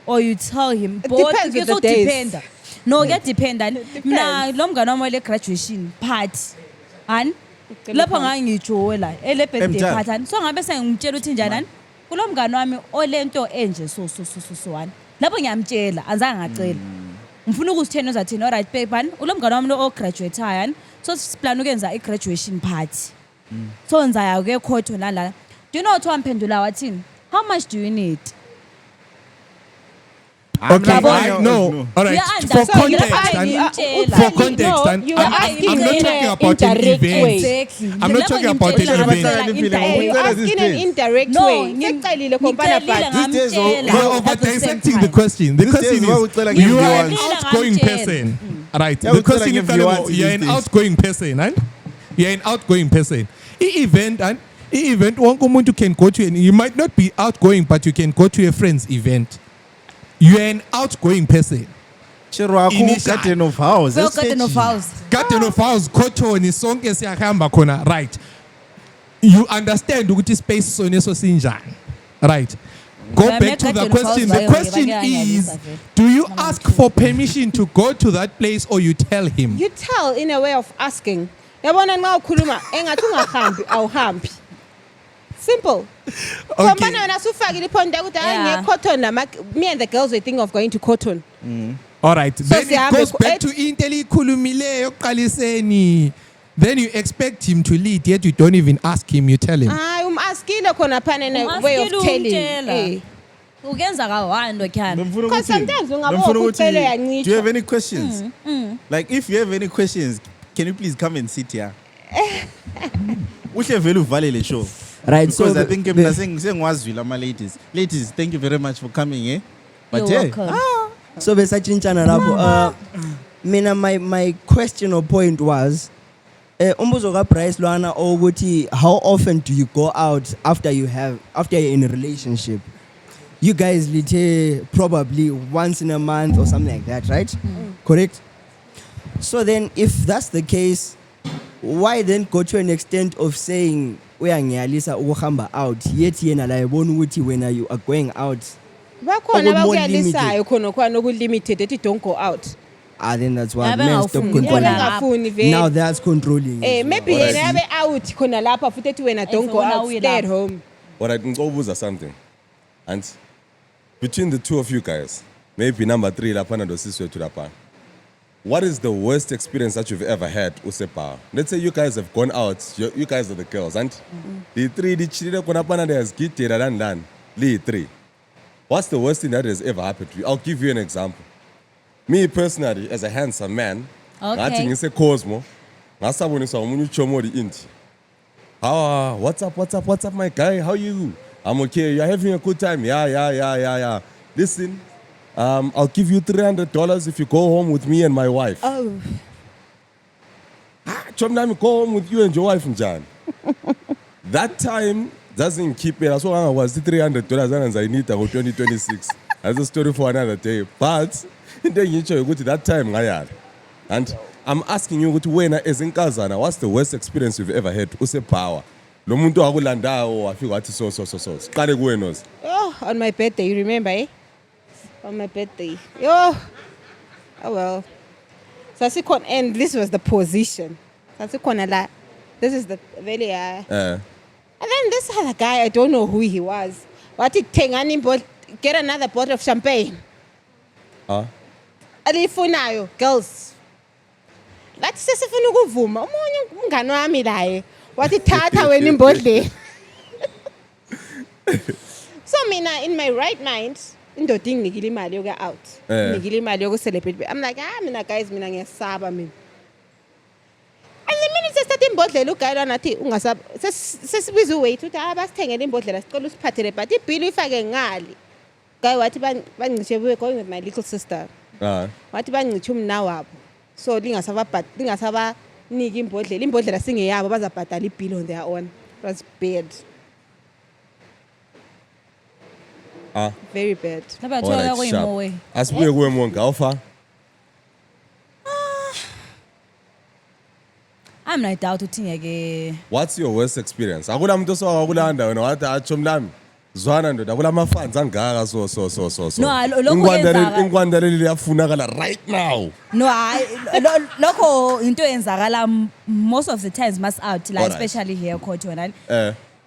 or you tell him. It depends with the days. Depend. No, get dependent. Mina lo mngane wami ole graduation party. Ani? Lapho ngangitsho la ele birthday Emthatha. party. ani. So ngabe sengimtshela ukuthi njani ani? Kulo mngane wami olento enje so ani. Lapho ngiyamtshela azange ngacela. Ngifuna ukuzithena uzathini alright babe ani? Ulo mngane wami lo graduate ani. So siplan ukwenza i graduation party. So nzaya ke khotho la. Do you know what wamphendula wathini? How much do you need? Okay, Yabo. no. All right. Yeah, For so context, for and you are I'm asking not in talking a about an indirect event. way. Exactly. I'm not talking about an event. You ask in an indirect No, way. Secelile khompana but These days, We're over dissecting the question. The These question days, what we is, tell like you are an everyone. outgoing person. Right. Yeah, The we tell question like is, everyone you're an these days. outgoing person, right? You're an outgoing person. Event, one umuntu can go to, and you might not be outgoing, but you can go to a friend's event. You're an outgoing person. Chero Initial. akho garden of house. Well, garden of house. Garden of house, kochoni sonke siyahamba khona, right? You understand ukuthi space sone so sinjani, right? Go Yeah, back to the garden of question. house, The question is, do you ask for permission to go to that place, or you tell him? you tell in a way of asking. Yabona nxa ukhuluma engathi ungahambi awuhambi. Simple. Khompana wena sufakile iphonto ukuthi hayi Yeah. ngiye Cotton me and the girls were thinking of going to Cotton. All right. Then it sihambe goes back et- to into elikhulumileyo ekuqaliseni. Then you expect him to lead, yet you don't even ask him. You tell him. Hayi umaskile khona phana in a way of telling. Eh. Ukenza ka-one lokhana. Because sometimes ungabona Bemfuna ukuthi ucele ukuthi, yancishwa. do you have any questions? Like if you have any questions, can you please come and sit here? Uhle vele uvale le show. Right, so Because I the- think mina sengiwazwile ama-ladies. Ladies, thank you very much for coming, eh? But You're hey, welcome. So besatshintshana lapho mina my question or point was umbuzo kaBryce lwana ukuthi how often do you go out after you're in a relationship? You guys lithe probably once in a month or something like that, right? Correct? So then if that's the case, why then go to an extent of saying uyangiyalisa ukuhamba out yet yena la yabona ukuthi when you are going out Bakhona Okumore abakuyalisayo khona khona oku-limited ethi don't go out. then that's why Yabe men stop ngawufuni. controlling. Yabengafuni. Bengafuni vele. Now that's controlling. Maybe yena yabe out khona lapha futhi ethi wena don't go Efuna out, uye stay at lapho. home. Alright, ngicobuzza something. And between the two of you guys, maybe number 3 lapha ndosiswe to lapha. What is the worst experience that you've ever had usepa? Let's say you guys have gone out, you guys are the girls, and the 3 dichile kona pana there's gitera dan. The 3. What's the worst thing that has ever happened to you? I'll give you an example. Me personally, as a handsome man, ngathi Okay. ngise Cosmo, ngasaboniswa umunye uchomo di inti. What's up, my guy? How you? I'm okay. You're having a good time? Yeah. Listen, I'll give you $300 if you go home with me and my wife. Oh. Chomnami, go home with you and your wife, Njani. That time doesn't keep it. That's why I was $300 and I need to go 2026. That's a story for another day. But then you go to that time, ngayala. And I'm asking you, when as in Kazana, what's the worst experience you've ever had? Use power. Lo muntu akulandayo afika wathi so. Siqale kuwe nozi. Oh, on my birthday, you remember, eh? On my birthday. Oh well. Sasikhona, and this was the position. Sasikhona la. This is the very And then then this other guy, I don't know who he was. Get another bottle of champagne. Alifunayo, girls. Lathi sesifuna ukuvuma omunye umngane wami la wathi thatha wena imbodlela. So mina in my right mind indoda inginikile imali yokuya out. Nginikile imali yoku-celebrate. I'm like, mina guys mina ngiyasaba mina. And the minute sesithatha imbodlela uguy lwana athi ungasaba sesibiza uwait uthi basithengele imbodlela sicela usiphathele but ibill uyifake ngali. Guy wathi bangicishe we going with my little sister. Wathi bangicishe umna wabo. So lingasaba niki imbodlela singeyabo bazabhadala ibill on their own. It was bad. Very bad. Asibuye kuwe monke awufa. I'm not doubt uthini ke. What's your worst experience? Akula muntu osowakulanda wena wathi atsho mlami. Zwana ndoda akula ama-funds angaka so. No, lokho ingwandeleli liyafunakala right now. No, lokho into enzakala most of the times must out like especially here Khotho wena.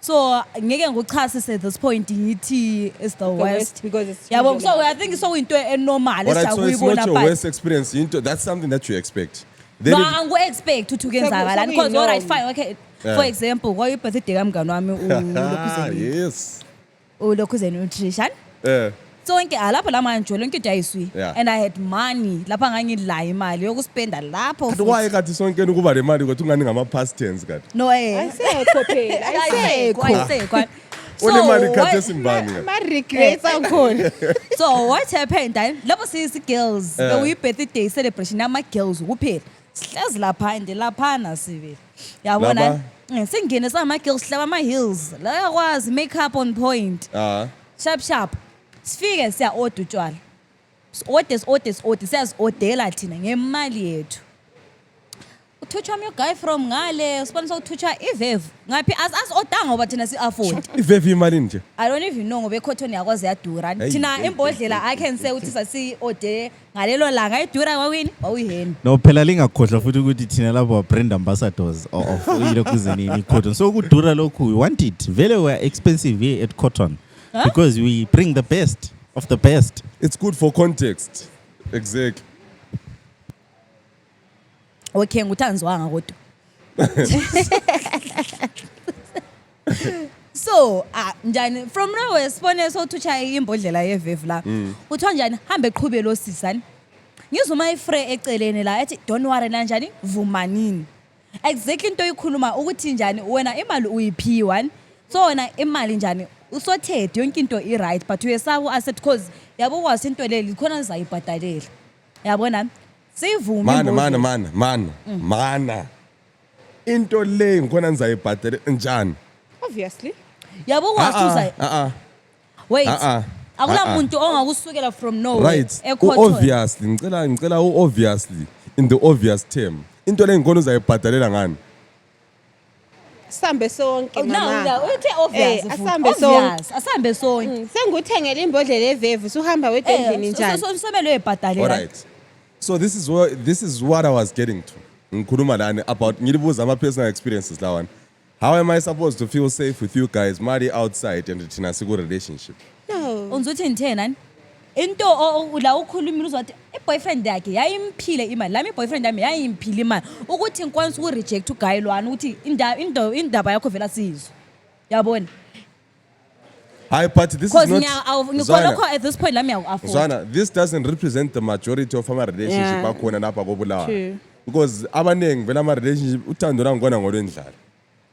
So ngeke ngikuchasise at this point ngithi is the worst because it's so I think so into enormal so it's not your worst experience that's something that you expect. No, angu expect to kenzakala because all right fine okay for example kwa birthday kamngani wami uLokhuzeni yes uLokhuzeni nutrition so onke alapho la manje lonke into ayiswi and I had money lapha ngangidla imali yokuspenda lapho why kathi sonke ukuba le mali kodwa ungani ngama past tense kathi no ayisekho phela ayisekho unemali khathi esimbani ma regrets akhona. So what happened lapho sisi girls we birthday celebration ama girls kuphela sihlezi lapha ende laphana sibe yabona singene sama girls hlaba ama heels la yakwazi makeup on point sharp sifike siya order utshwala order siyazi-ordela thina ngemali yethu uthutsha your guy from ngale sponsor uthutsha ivevu ngaphi as-odanga ngoba thina si-afford ivevu imali nje I don't even know ngoba eCotton yakwazi yadura thina imbodlela I can say ukuthi sasi-ode ngalelo langa idura wawuyiheni no phela lingakhohlwa futhi ukuthi thina labo brand ambassadors of iLokhuzeni iCotton so kudura lokhu we want it vele we are expensive here at Cotton because we bring the best of the best. It's good for context. Exactly. Okay nguthanzwanga kodwa so njani from now sibone so thutsha imbodlela yevevu la uthiwa njani hambe eqhubele osisani ngizuma ifree eceleni la ethi don't worry lanjani vumanini exactly into oyikhuluma ukuthi njani wena imali uyiphiwa so wena imali njani usothethe yonke into i-right but uyesaba asset because yabo kwasi into leli khona ngizayibhadalela yabona sivume mana into le ngikhona ngizayibhadala njani obviously yabo kwasi wait akula muntu ongakusukela from nowhere right obviously ngicela obviously in the obvious term into le ngikhona uzayibhadalela ngani Asambe sonke mama. No, uthi obvious. Asambe sonke. Sengikuthengela imbodlela evevu suhamba wedwa endlini njani. So somelo ebhadalela. Alright. So this is what I was getting to. Ngikhuluma lana about ngilibuza ama personal experiences lawana. How am I supposed to feel safe with you guys marry outside and thina siku relationship? No. Unzuthi ngithena into la ukhulumile uzothi iboyfriend yakhe yayimphile imali lami iboyfriend yami yayimphile imali ukuthi ngikwanisa uku reject uguy lwana ukuthi indaba yakho vela sizwe yabona but this is not ngikholokho at this point lami afford Zwana this doesn't represent the majority of our relationship akhona lapha koBulawayo because abanengi vela ama relationship uthando la ngibona ngolwendlala.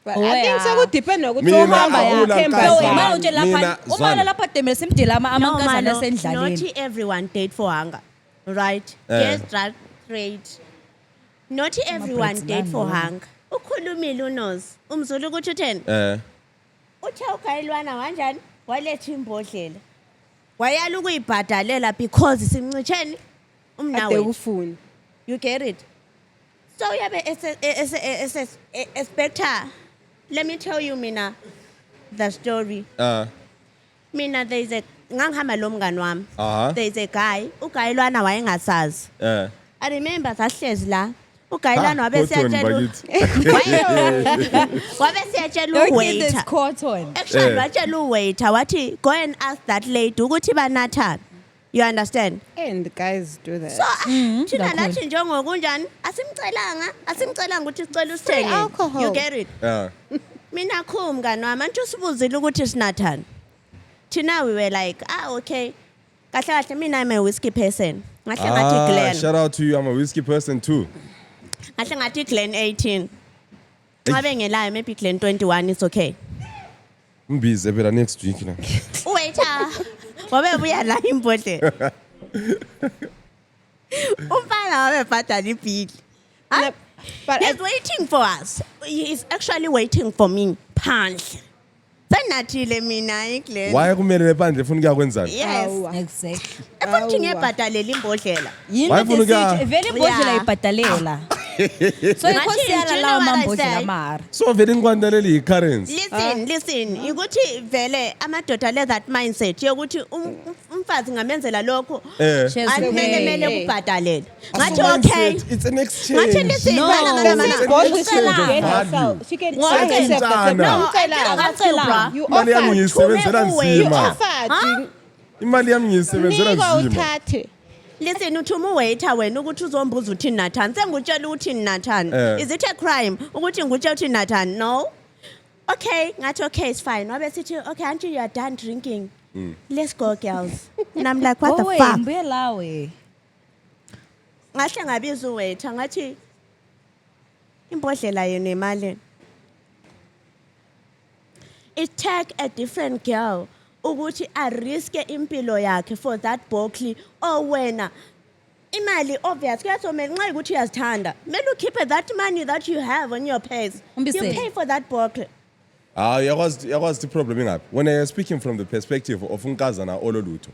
I think so good depend ukuthi uhamba manje lapha umala lapha demele simdela amankazana esendlaleni. Not everyone date for hunger, right? Yes, that's right. Not everyone date for hunger. Ukhulumile uNoz umzulu ukuthi utheni? Uthe ugayilwana kanjani? Waletha imbodlela. Wayala ukuyibhadalela because simncitheni umnawe ufuni. You get it? So yabe expecter. Let me tell you mina the story. Mina there is a ngangihamba lo mngani wami. There is a guy, ugayilwana wayengasazi. I remember sahlezi la ugayilana wabe Cotton siyatshela wabe siyatshela Don't get uwaiter this cotton. actually watshela uwaiter wathi go and ask that lady ukuthi banathani. You understand? And guys do that. So thina lathi njengokunjani asimcelanga ukuthi sicela usithenge. alcohol. You get it? Yeah. Mina khum mngani wami antu sibuzile ukuthi sinathani. Thina we were like okay. Kahle mina I'm a whiskey person. Ngahle ngathi Glen. Shout out to you. I'm a whiskey person too. Ngahle ngathi Glen 18. Ngabe ngelayo maybe Glen 21 it's okay. Mbize phela next week na. Waiter. Wabe buya la imbodlela. Umfana wabe bhadala ibill. But He's waiting for us. He's actually waiting for me. Phandle. Senathile mina iGlen. Why kumele lephandle ufuna ukuya kwenzani? Yes. Exactly. Efuthi ngiyebhadalela imbodlela. Yini Why ufuna ukuya? ukuthi vele ibhodlela Yeah. ibhadalela. So inkosi yala lawo mambodlela mara. So vele ngikwandalela i-currency. Listen. Ukuthi vele amadoda le that mindset yokuthi umfazi ngamenzela lokho. Akumele kubhadalela. Ngathi okay. It's an exchange. Ngathi listen No. She can buy herself the No, Ngacela. You Imali yami offer ngiyisebenzela nzima. offered. Imali yami ngiyisebenzela Nika nzima. uthathe. Listen uthuma uwaiter wena ukuthi uzombuza uthi nathani sengutshela ukuthi nathani is it a crime ukuthi ngutshela uthi nathani no okay ngathi okay it's fine wabe sithi okay auntie you are done drinking let's go girls and I'm like what the fuck Mbuye lawe. ngahle ngabiza uwaiter ngathi imbodlela yena imali it take a different girl ukuthi a risk impilo yakhe for that bottle wena imali obvious kuyasomela nxa ukuthi uyazithanda mele ukhiphe that money that you have on your purse you Umbisele. pay for that bottle Yakwazi the problem ingaphi. When I am speaking from the perspective of unkazana ololutho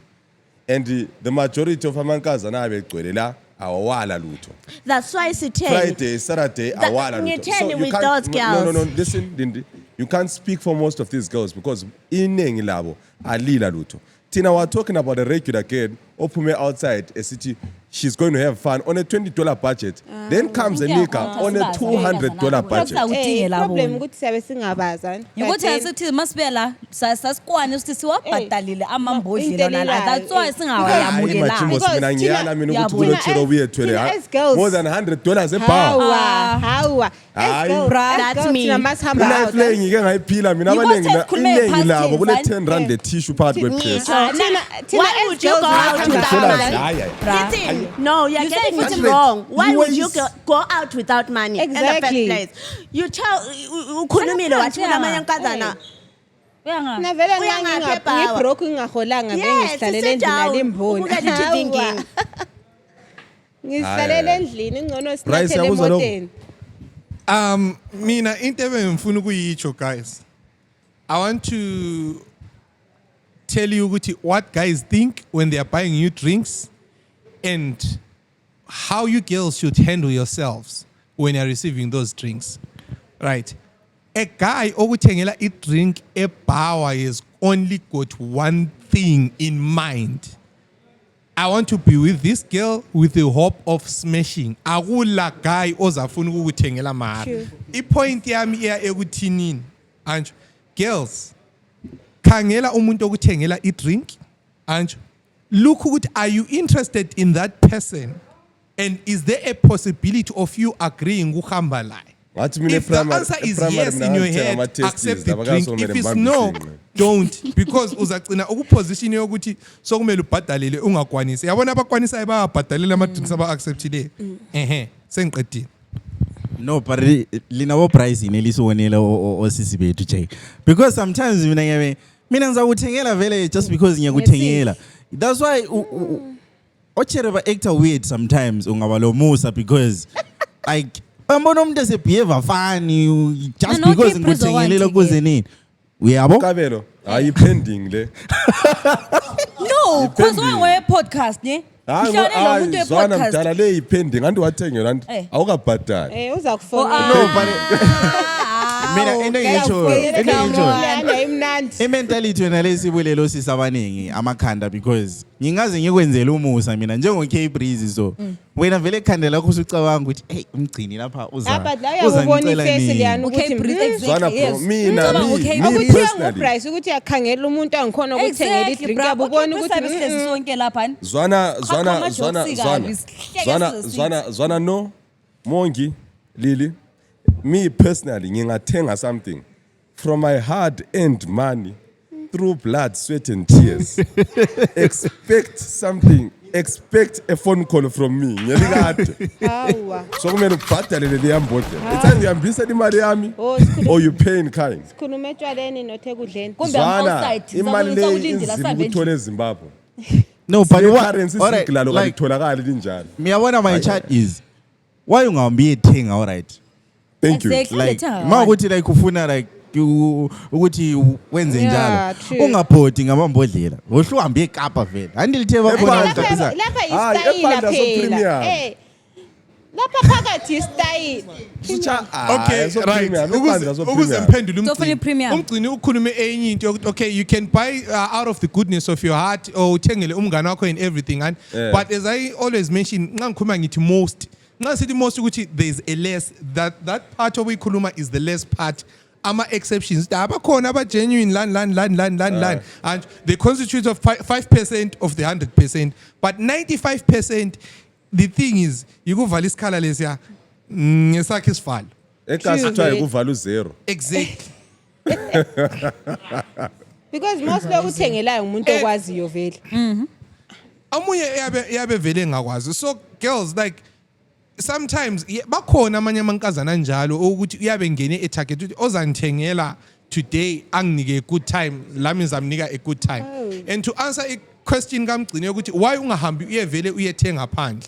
and the majority of amankazana abegcwele la awala lutho. that's why sitheni Friday, Saturday, awala lutho. ngitheni with can't- those girls No, listen, Lindy. You can't speak for most of these girls because iningi labo alila lutho. Tina, we're talking about a regular girl ophume outside a city. She's going to have fun on a $20 budget. Then comes a nigga on a $200 budget. Udinge la problem bona. ukuthi siyabe singabazani. Ukuthi asithi masibela sasikwane ukuthi siwabhadalile amambodlela nala that's why Hayi singawayamukela. machimbo Because mina ngiyala mina ukuthi Yabona. kulothela ubuyethwele. Tina as girls- More than $100 a bar. Hawa. Hayi. That's me. Masihamba Mina out. ifle ngike ngayiphila mina Yiko abaningi sikhulume iningi past labo kule tense, 10 rand le tissue phakathi kwepress. Why as would you girls, go we out have without $100. money? Hayi. Listen, no, you're You getting said it 100. wrong. Why would you US. go out without money in the first Exactly. place? You tell ukhulumile wathi Sana kunamanye phansi, nkazana. Uyanga. Na vele Uyangaphi ebhawa? ngibroke ngingaholanga Yes, bengihlalele sit endlini down. alimboni. Ubuka lithi Hawa. dinging. Ngihlalele Hayi. endlini ingcono Rice, sinathele yakuzwa lokho? emoteni. Mina into ebengifuna ukuyitsho guys. I want to tell you ukuthi what guys think when they are buying you drinks and how you girls should handle yourselves when you're receiving those drinks. Right? A guy okuthengela a drink a bar has only got one thing in mind. I want to be with this girl with the hope of smashing. Akula guy ozafuna ukukuthengela mahara. I-point yami iya ekuthinini. Anjo, girls, khangela umuntu okuthengela i-drink. Anjo, look ukuthi are you interested in that person? And is there a possibility of you agreeing ukuhamba laye? Ngathi mina If the answer is yes in your head, accept the drink. If it's no, don't. Because uzacina ukuposition yokuthi sokumele ubhadalele ungakwanisi. Yabona abakwanisayo bayabhadalela ama-drinks aba-acceptile. Sengiqedile. No, but lina wo price nelisonela osisi bethu Jay. Because sometimes mina ngizakuthengela vele just because ngiyakuthengela. That's why ochereba actor weird sometimes ungaba lo Musa because like ambona umuntu esebehave funny just No, because keep Rizzo ngikuthengelela wanting kuze nini. Uyabo? Kabelo, ayi pending le. No, because we're podcast ne. Mhlawumbe lo muntu Zwana we-podcast. mdala le ipending anti wathengela anti Eh. awukabhadali. Uza Oh, kufonela. No, but Mina into engitsho imnandi. imentality yona lesibulelo sisabaningi amakhanda because ngingaze ngikwenzela umusa mina njengo K Breeze so wena vele ekhanda lakho usucabanga ukuthi hey umgcini lapha uza But la uyabona iface liyana Okay, breathe Zwana exactly. bro, Yes. mina ukuthi personally. price ukuthi yakhangela umuntu angikhona ukuthengela Exactly, idrink bra. yabo ubona Okay, ukuthi sihlezi sonke lapha. Zwana no Mongi Lily, me personally ngingathenga something from my hard-earned money through blood, sweat and tears. Expect something. Expect a phone call from me. Ngelikade. hawa So kumele ubhadale le yambodlela. It's either uyambisa imali yami or you pay in kind. sikhuluma etshwaleni nothekudleni Kumbe I'm Zwana outside. imali le Sakulindela inzima sabe ukuthola eZimbabwe. no but what Currency alright sigla lo like kalitholakala linjani. miyabona my chat is why ungahambi ethenga alright Thank you. Exactly. like Lethenga mawukuthi like ufuna like ukuthi wenze Yeah, njalo true. ungabhodi ngamambodlela wohlu uhambe eKapa vele andilithe bakhona Lapha- kabisa lapha Hayi, isitayila ePanda so phela premium. lapha phakathi isitayila Okay, right. Ukuze mphendule Tofuna premium. umgcini ukhulume enye into yokuthi okay you can buy out of the goodness of your heart or uthengele umngane wakho and everything and but as I always mention nxa ngikhuluma ngithi most nxa sithi most ukuthi there is a less that part obuyikhuluma is the less part ama exceptions abakhona aba genuine land and they constitute of 5% of the 100% but 95% the thing is ikuvala isikhala lesiya ngesakhe isivalo Ekasi kuthiwa kuvala u0. exactly because most lokuthengelayo umuntu okwaziyo vele amunye yabe vele ngakwazi so girls like sometimes bakhona amanye amankazana njalo ukuthi uyabe ngene etarget ukuthi ozanithengela today anginike a good time lami ngizamnika a good time and to answer a question kamgcine ukuthi why ungahambi uyevele uyethenga phandle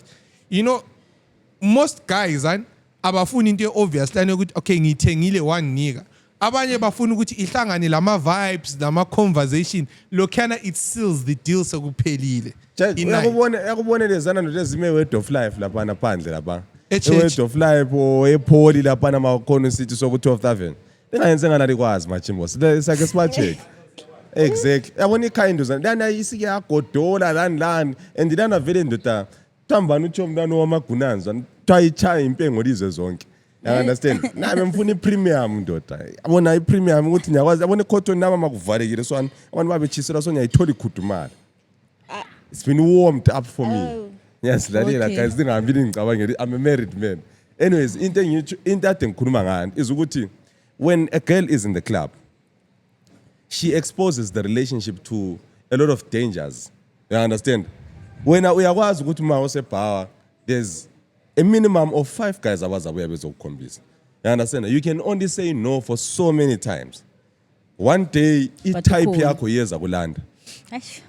you know most guys abafuni into obvious lana ukuthi okay ngithengile wanginika abanye bafuna ukuthi ihlangane lama vibes lama conversation lokhana it seals the deal sekuphelile Yakubone lezana nolezime word of life lapha naphandle lapha. Echurch. Word of life or ePoli lapha namakhono city soku 12,000. Lingayenze ngana likwazi machimbo. Sake smart check. Exactly. Yabona ikind uzana isike yagodola lani and lana vele ndoda thambani uthomntana wamagunanzwa twayichaya impengo lize zonke. You understand? Nami mfuna ipremium ndoda. Yabona ipremium ukuthi nyakwazi yabona icotton nama makuvalekile so abantu babechisela so nyayithola ikhudumala. It's been warmed up for me. Yes, lalela Okay. guys ngingahambile ngicabangela I'm a married man. Anyways, into ade ngikhuluma ngani is ukuthi when a girl is in the club she exposes the relationship to a lot of dangers. You understand? Wena uyakwazi ukuthi uma usebar there's a minimum of 5 guys abazabuya bezokukhombisa. You understand? You can only say no for so many times. One day i-type cool. yakho yeza kulanda. Eish.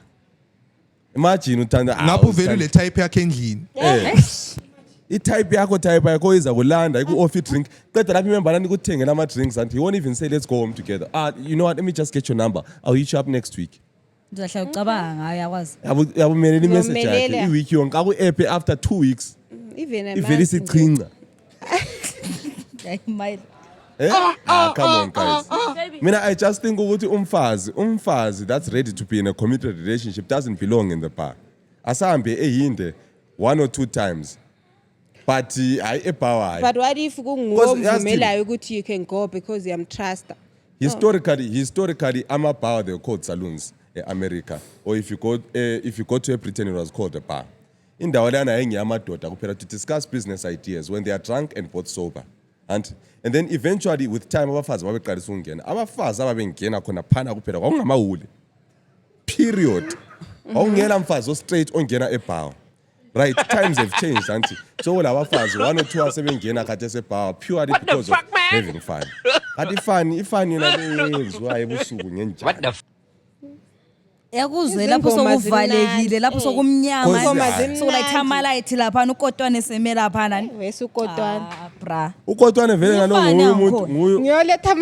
Imagine uthanda ngapho vele le type yakhe endlini i-type yakho iza kulanda iku-offer drink qeda lapho imembala nikuthengela ama-drinks and he won't even say let's go home together. You know what, let me just get your number, I'll hit you up next week. Uzahlala ucabanga ngayo yakwazi. Yabumelela imessage yakhe Uyomelela. iweek yonke aku-app after 2 weeks even ivele isichinga. My Come on guys. Mina I just think ukuthi umfazi that's ready to be in a committed relationship doesn't belong in the bar. Asahambe ehinde 1 or 2 times. But hayi ebar. but what if kungomvumelayo ukuthi you can go because uyamtrust Historically, ama-bar they were called saloons America, or if you go to Britain, it was called a bar. Indawo lana yayingeyamadoda kuphela to discuss business ideas when they are drunk and both sober. And then eventually with time abafazi babeqalisa ukungena. Abafazi ababengena khona phana kuphela kwakungamawuli. Period. Awungena mfazi straight ongena ebar. Right, times have changed, auntie. So all our fathers, 1 or 2 are sebengena khathesi ebar purely because of having fun. But ifani yona lezwa ebusuku ngenjani. yakuzwe lapho Izingoma sokuvalekile zimnandi. lapho sokumnyama Izingoma sokulayitha amalayithi lapha ukotwane seme lapha nani wese ukotwana bra Ukotwane vele Ufane nalo angkhona. nguye ngiyoletha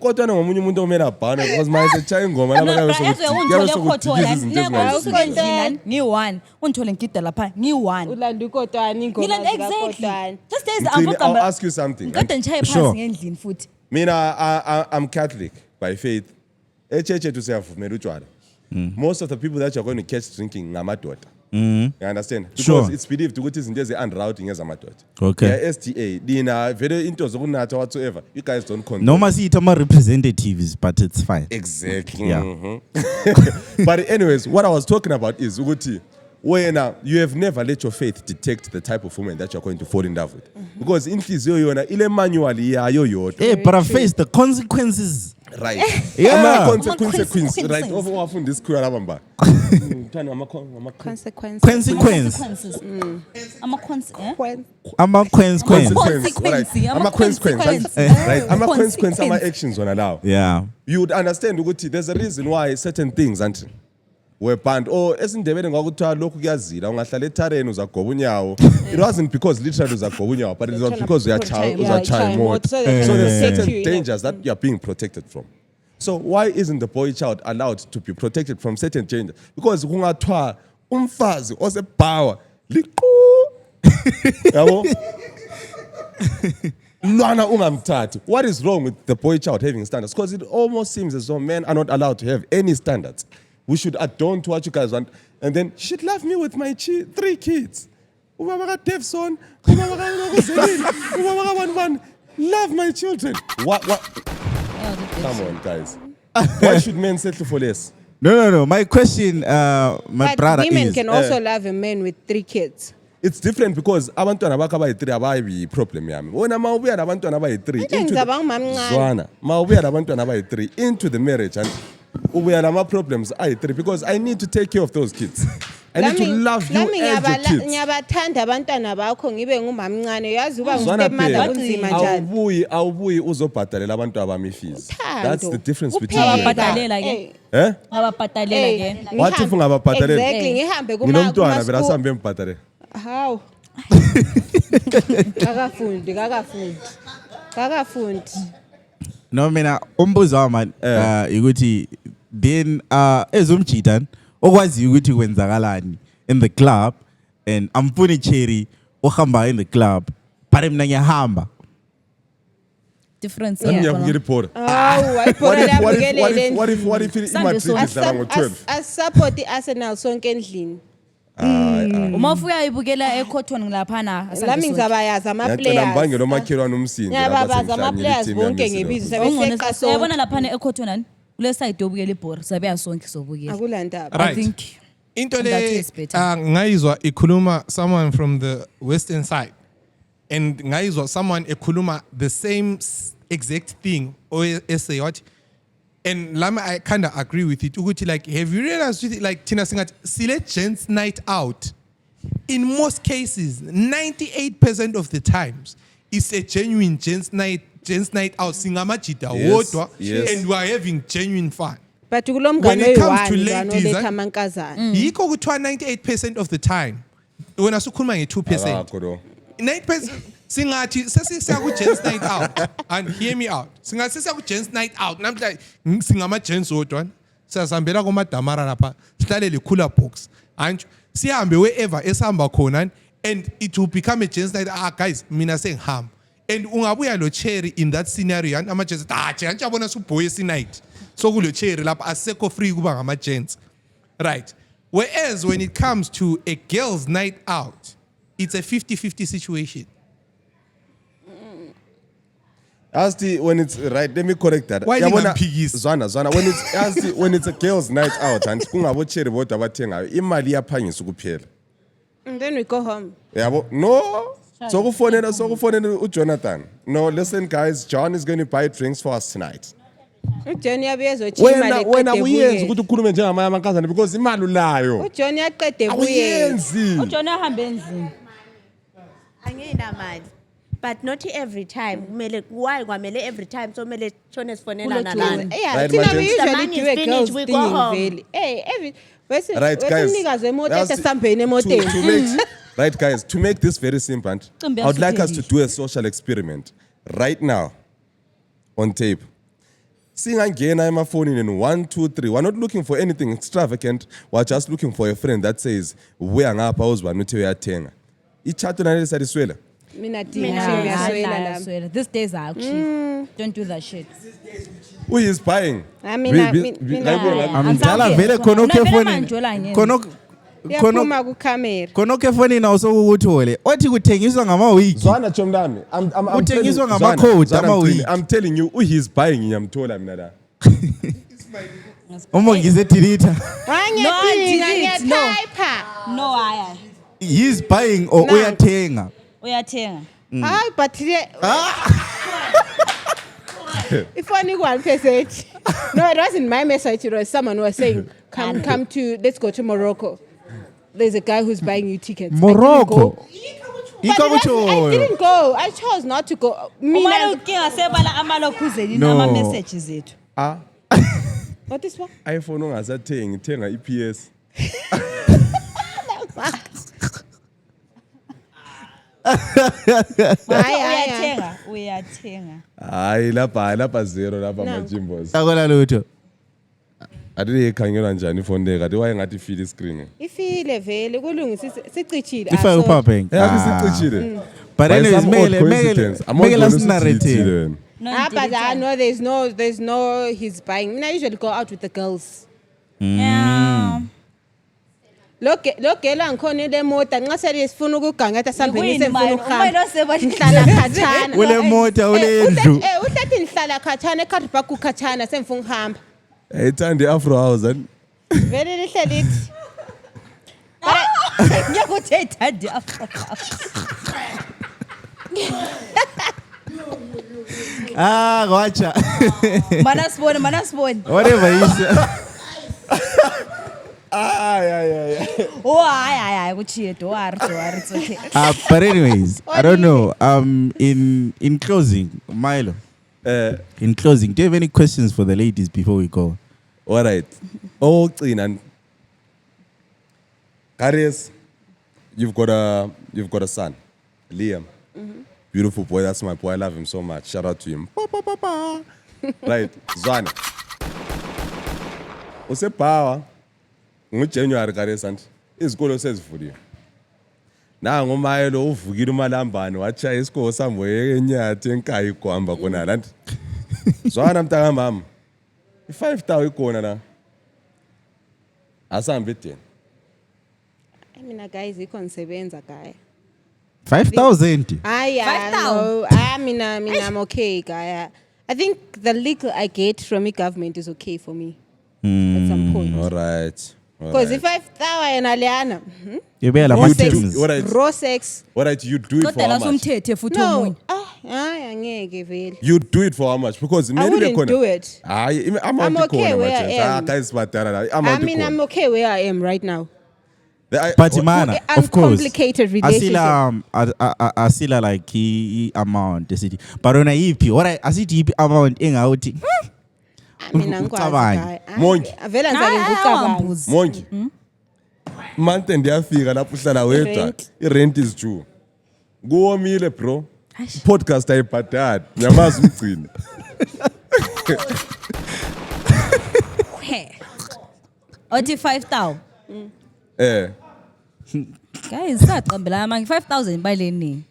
ukotwana ngomunye umuntu omela bhana because manje etshaya ingoma No, lapha bra, ezwe ungithole ekhothola ngiyi-1 ngiyi-1 ungithole ngigida lapha ngiyi-1 ulanda ukotwana ingoma ngilanda exactly zikakotwana. just days I'll ask you something. ngikade ngishaye Sure. phansi ngendlini futhi I'm Catholic by faith. Echurch ethu siyavumela utshwala. Most of the people that you're going to catch drinking ngamadoda. You understand? Because Sure. it's believed ukuthi izinto ezi-unrouting ezamadoda. Okay. Yeah, SDA, dina vele into zokunatha whatsoever. You guys don't condone. Noma siyithi ama-representatives, but it's fine. Exactly. Yeah. But anyways, what I was talking about is ukuthi when you have never let your faith detect the type of woman that you're going to fall in love with. Because inhliziyo yona ile manual yayo yodwa. Hey, but I face the consequences. Right. Yeah. Consequence. Right. Often this kuya laba Consequences. Consequence. Ama-consequence. Right. Ama-consequence, ama-actions on allow. Yeah. You would understand ukuthi there's a reason why certain things aren't were banned. Or esindebele ngakuthiwa lokhu kuyazila ungahlala ethareni uzagoba unyawo. It wasn't because literally uzagoba unyawo, but it was because uzachaya imoto. So there's certain dangers that you're being protected from. So why isn't the boy child allowed to be protected from certain dangers? Because kungathiwa umfazi osebhawa liqu. Yabo? Lwana ungamthathi. What is wrong with the boy child having standards? Because it almost seems as though men are not allowed to have any standards. We should adorn to what you guys want. And then, she'd love me with my 3 kids. Ubaba Devson, love my children. What? Come on, guys. Why should men settle for less? No. My question, my But brother, women is... can also love a man with 3 kids. It's different because abantwana bakho abayi-3 abayi problem yami. Wena mawubuya nabantwana abayi-3 Zwana. Mawubuya nabantwana abayi-3 into the marriage and ubuya nama problems ayi-3 because I need to take care of those kids. I need to love you and your kids. Ngiyabathanda abantwana bakho ngibe ngumamncane yazi uba Zwana ngustepmother kunzima njani. awubuyi uzobhadalela abantwana bami fees. That's the difference between ngababhadalela ke ngababhadalela ke Wathi if ungababhadalela Exactly ngihambe nginomntwana vele asambe embhadalele. How? Kakafundi. No, mina umbuzo wami ukuthi then ezomjita okwazi ukuthi kwenzakalani in the club and amfuni cherry ohamba in the club but mina ngiyahamba. difference What if iMadrid idlala ngo-12? Asisupport i-Arsenal sonke endlini. uma ufika uyibukela eCotton laphana Lami ngizabayazi ama-players. Mbangela omakhelwane umsindi Ngiyababaza ama-players bonke ngebizo sabeseqa sonke. yabona laphana eCotton nani kule side yobukela ibhora sabeya sonke sobukela Akulandaba. Right. I think Into that le is better. ngayizwa ikhuluma someone from the western side and ngayizwa someone ekhuluma the same exact thing or essay what and lami I kind of agree with it ukuthi like have you realized with it, like thina singathi sile gents night out in most cases 98% of the times it's a genuine gents night out singamajida wodwa and we are having genuine fun. But When kulomngane it comes to oyi-1 ladies, lanoletha amankazana. yikho kuthiwa 98% of the time wena sukhuluma nge-2% Akakho lo. 9% singathi sesiya ku-gents night out and hear me out singathi sesiya ku-gents night out namhla singama-gents wodwa siyazihambela komadamara lapha sihlalele cooler box antsho sihambe wherever esihamba khona and it will become a gents night guys mina sengihamba and ungabuya lo cherry in that scenario and ama-gents jantshi abona subhoye esinight so kulo cherry lapha asisekho free kuba ngama-gents right whereas when it comes to a girls night out it's a 50-50 situation. When it's right, let me correct that. Why ningamphikisi? Zwana. When it's a girls' night out and kungabotsheri bodwa abathengayo, imali iyaphangisa ukuphela. And then we go home. Yabo? No. Sokufonela uJonathan. No, listen guys, John is going to buy drinks for us tonight. uJohn yabuye ezochima imali Wena eqede uyenza buye. ukuthi ukhulume njengamanye amankazana because imali ulayo. uJohn yaqede buye. Awuyenzi. uJohn ahambe endlini anginamali but not every time kumele why kwamele every time so kumele tshone sifonela nalana Yeah, Right, thina my we gents. The usually money do is a girls finished, we thing go home. vele. Hey, Right, guys. wesimnikazi wemoto That's- ethi sihambeni to emoteni. make right guys, to make this very simple, and Cimbi I would like us to yasiphelile. do a social experiment right now on tape. singangena emafonini and 1 2 3 we're not looking for anything extravagant, we're just looking for a friend that says buya ngapha uzibani uthi uyathenga ichat naleli satiswela Mina Swear. These days are actually don't do that shit. who is buying amdala vele khonokho efonini yaphuma ku camera. khonokho efonini awusokukuthole othi kuthengiswa ngama-wiki Zwana chomdami Uthengiswa ngama-code ama-wiki. I'm telling you who he's buying ngiyamthola mina la umongise edelete No, haya. he's buying or uyathenga Uyathenga. Hayi but ifoni ku1 message. No, it wasn't my message. It was someone who was saying, let's go to Morocco. There's a guy who's buying you tickets. Morocco I didn't go. I chose not to go. Umalo ukinga sebala amalokhuzeni nama messages ethu. What is what? iPhone ungasathengi thenga EPS Uyathenga. hayi lapha zero lapha majimbos akona lutho ati ikhangelwa njani ifoni le kade wayengathi feel screen Ifile vele kulungisise sicicile. ifake upowerbank yakisicishile but anyways mele lasinarrative But no, there's no he's buying. I usually go out with the girls. Yeah. Lo gela ngikhona le mota nxa sele sifuna ukugangatha sambeni semfuna ukuhamba. Umelo sebani Ngihlala khatshana. ule mota ule ndlu Uthathi ngihlala khatshana eCarter Park ukhatshana semfuna ukuhamba. ayithandi Afro House and Vele lihle lithi. Ngiyakuthi ayithandi wacha Mana sibone. whatever you say Oh, hayi kuchiye don't worry, it's okay. but anyways I don't know in closing Milo in closing do you have any questions for the ladies before we go? all right ogcina Karis, you've got a son Liam. Beautiful boy, that's my boy. I love him so much. Shout out to him. Right, Zwana. Use power. January Karesanti. Isikolo sezivuli. Na ngomayelo uvukile umalambane wacha isikolo somewhere enyathi enkayi kuhamba khona la. Zwana mntaka mama. I5,000 ikona la. Asambe 10. Mina guys ikonsebenza guy. 5,000. No, I'm okay, guy. I think the legal I get from the government is okay for me at some point. All right. Because if 5,000 aliana, You be la mountains. raw sex. All right, you do it for how much? No, angeke vele. You do it for how much? Because I wouldn't do it. I'm okay where I am. I'm okay where I am right now. But man, of course, uncomplicated relationship. asila like he amount the city. But on a EP, what I see EP amount engauthi. Mina ngikwazi guy. Monki. Vele ngizake ngicabanga. Monki. Month and yafika lapho uhlala wedwa. I-rent is due. Kuwomile bro. Podcast ayibhadali. Nyamazi umgcini. Othi 5,000. Guys, saqambela amanye 5,000 baleni.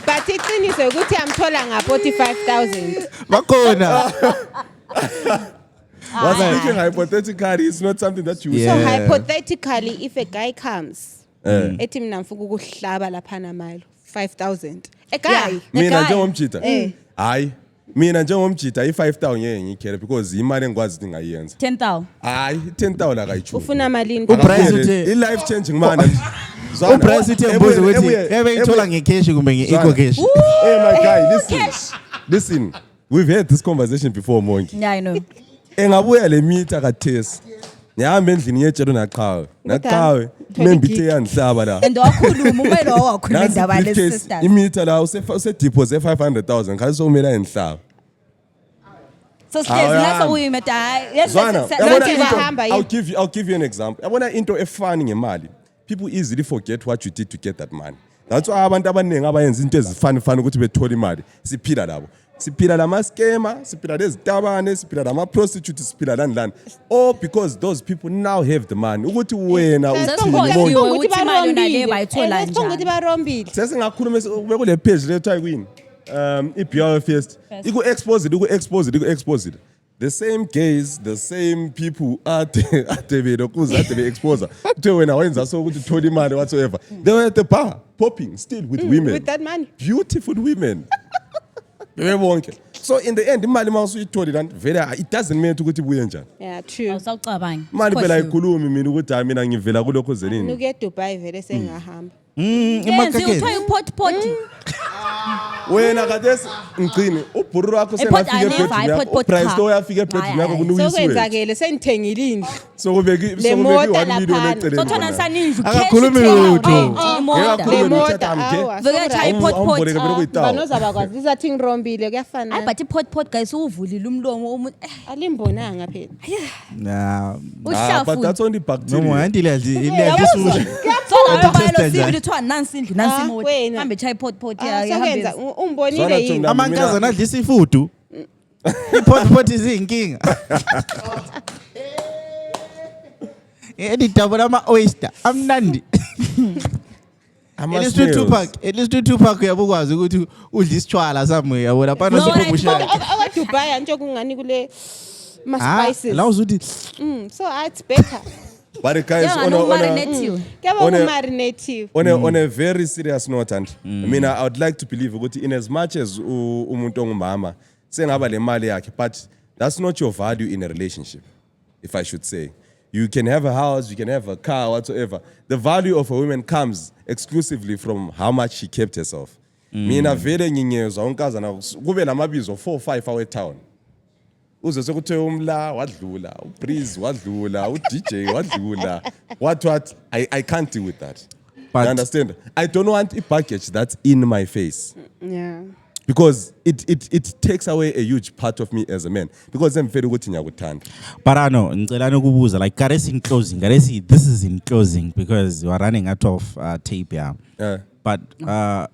But iqiniso ukuthi amthola ngapho 45,000. Bakhona. Speaking hypothetically, it's not something that you So hypothetically, if a guy comes, ethi mina mfuka ukuhlaba lapha namayilo 5,000. A guy. Mina njengomjita. Hayi. Mina njengomjita i5,000 ngeke ngikhere because imali engikwazi ukuthi ngayenza. 10,000. Hayi, 10,000 akayichu. Ufuna malini? Uprice uthi i-life changing man. Uprice uthi embuzo ukuthi ebe ithola ngecash kumbe nge-eco cash. Hey my guy, listen. We've had this conversation before, Monki. Yeah, I know. Engabuya le meter kaThesi. Ngihamba endlini yetshelo naqhawe. Naqhawe. Membithe yandihlaba la. And wakhuluma umelo wakhuluma indaba le sisters. Imeter la use deposit 500,000 khathi somela endihlaba. So sihlezi lapho uyimeta. Yes, I'll give you an example. Yabona into efani ngemali. People easily forget what you did to get that money. That's why abantu abaningi abayenza into ezifana ukuthi bethola imali. Siphila labo. siphila lama-scammer, siphila lezitabane, siphila lama-prostitute, siphila lani lani. All because those people now have the money. Ukuthi wena Sesikhongiwe ukuthi imali yona le bayithola ukuthi njani. barombile. sesingakhuluma kube kule page le kuthiwa yini i-BR First iku-expose it the same gays, the same people ade be-expose kuthiwe wena wenza so ukuthi uthole imali whatsoever. They were at the bar popping still with women, With that money. beautiful women. Bebonke. So in the end imali mawusuyitholi lanto vele it doesn't mean ukuthi ibuye njani. Yeah, true. Awusawucabangi. Imali phela ayikhulumi mina ukuthi hayi mina ngivela kulokho zenini. Nuke eDubai vele sengahamba. Yenzi emakakeni uthoya upot. Wena kadesi ngcini ubhuru wakho sengafika ebhedini yakho price lo yafika ebhedini yakho kunuyisiwe Sokwenzakele sengithengile indlu. sokubeki Le mota 1 million laphana. eceleni Sothona saninju. Akakhulumi lutho. Le mota awa. Vele chayi pot. Banoza bakwazi isathi ngirombile kuyafana. Hayi but i-pot guys uvulile umlomo umuntu Alimbonanga phela. nah but uhlafu. that's only no bacteria more anti le Sola test bayilo njani? sibili kuthiwa nansi indlu nansi Ah, imoto. wena. Hambe chayi pot Sokwenza ya. umbonile yini? amankazana adla isifudu ipotpot iziyinkinga edidabo lama-oyster amnandi at least u-Tupac uyabukwazi ukuthi udla isitshwala somewhere yabona No, right, panosophumushaka Dubai antsho kungani kule ma spices. la uzuthi So it's better. but guys Marinate. Kuyaba On a- kumarinate. on a very serious note and mina I would like to believe ukuthi in as much as umuntu ongumama sengaba le mali yakhe but that's not your value in a relationship, if I should say. You can have a house, you can have a car, whatsoever. The value of a woman comes exclusively from how much she kept herself. Mina vele ngingezwa unkazana kube namabizo 4-5 awe town. Uze sekuthiwe umla wadlula, uBreeze wadlula, uDJ wadlula. What I can't deal with that. But- You understand? I don't want a package that's in my face. Yeah. Because it takes away a huge part of me as a man. Because I'm very good in yakuthanda. Parano, ngicela ukubuza like Garesi in closing. Garesi, this is in closing because we are running out of tape here. But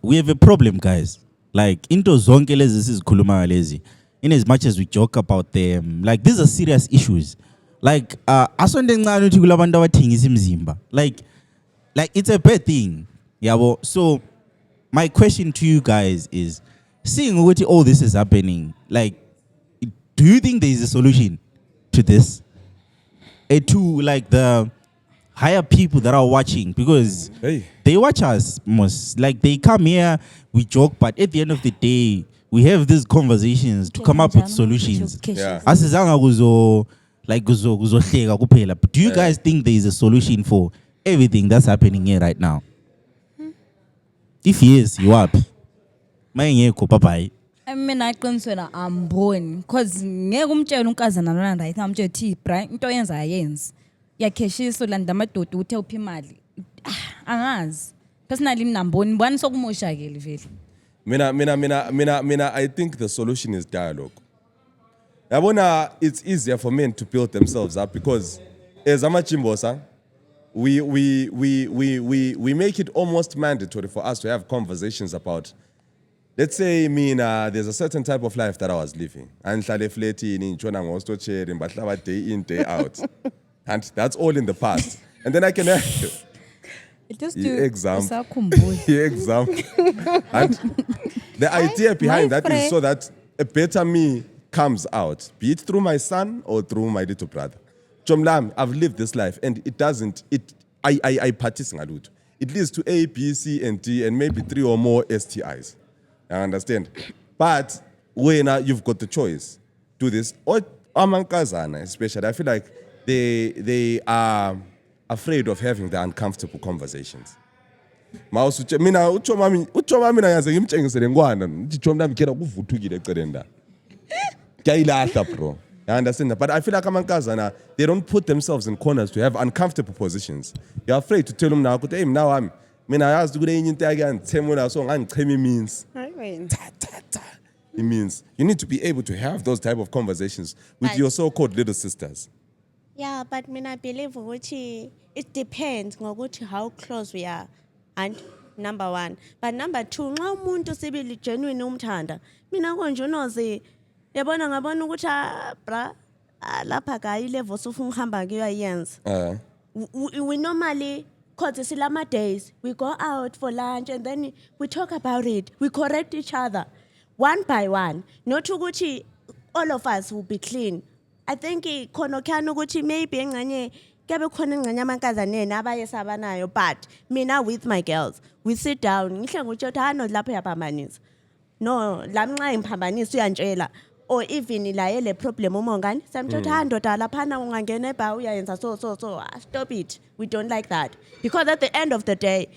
we have a problem, guys. Like into zonke lezi sizikhuluma lezi. In as much as we joke about them, like these are serious issues. Like asonde ncane uthi kulabantu abathengisa imizimba. Like it's a bad thing. Yabo. So my question to you guys is, seeing what all this is happening, like, do you think there is a solution to this? To like the higher people that are watching, because they watch us most. Like they come here, we joke, but at the end of the day, we have these conversations to come up with solutions. Yeah. Asizanga kuzo like kuzohleka kuphela. But do you guys think there is a solution for everything that's happening here right now? If yes, you up? Mayengekho bye. Mina aqiniswe na amboni because ngeke umtshela unkazana lona right now umtshela thi bra into yenza ayenzi. Yakheshisa ulanda amadoda uthe uphi imali. Angazi. Personally mina amboni bani sokumoshakele vele. Mina, I think the solution is dialogue. Yabona, it's easier for men to build themselves up because as amachimbosa, we make it almost mandatory for us to have conversations about, let's say, there's a certain type of life that I was living. Anhlale flatini, nchona ngosto chere, mbahlaba day in, day out. And that's all in the past. And then I can have example. And the idea behind that is so that a better me comes out, be it through my son or through my little brother. Chomlam, I've lived this life and I participate. It leads to A, B, C, and D, and maybe 3 or more STIs. I understand. But when you've got the choice, do this. Or amankazana especially, I feel like they are afraid of having the uncomfortable conversations. Mina uchoma mina yaze ngimtshengisele ngwana ngithi choma nami khela kuvuthukile eceleni la. Kuyayilahla bro. I understand that. But I feel like amankazana, they don't put themselves in corners to have uncomfortable positions. You're afraid to tell them now, hey, now I'm mina yazi kule enye into yake ngithemula so ngangichema means. It means you need to be able to have those type of conversations with your so-called little sisters. Yeah, but mina believe ukuthi it depends ngokuthi how close we are and number 1. But number 2, nxa umuntu sibili genuine umthanda. Mina konje unozi yabona ngabona ukuthi bra lapha kayi level sofuna uhamba kuyo ayenza. We normally cause silama days we go out for lunch and then we talk about it. We correct each other one by one. Not ukuthi all of us will be clean. I think khona khana ukuthi maybe enganye Kabe khona nganye amankazana abayesabanayo, but mina with my girls we sit down ngihle ngutsho thano lapho yaphambanisa no lamnxa imphambanisa uyantshela or even la ele problem umongani samthatha handoda laphana ungangena eba uyayenza so stop it, we don't like that, because at the end of the day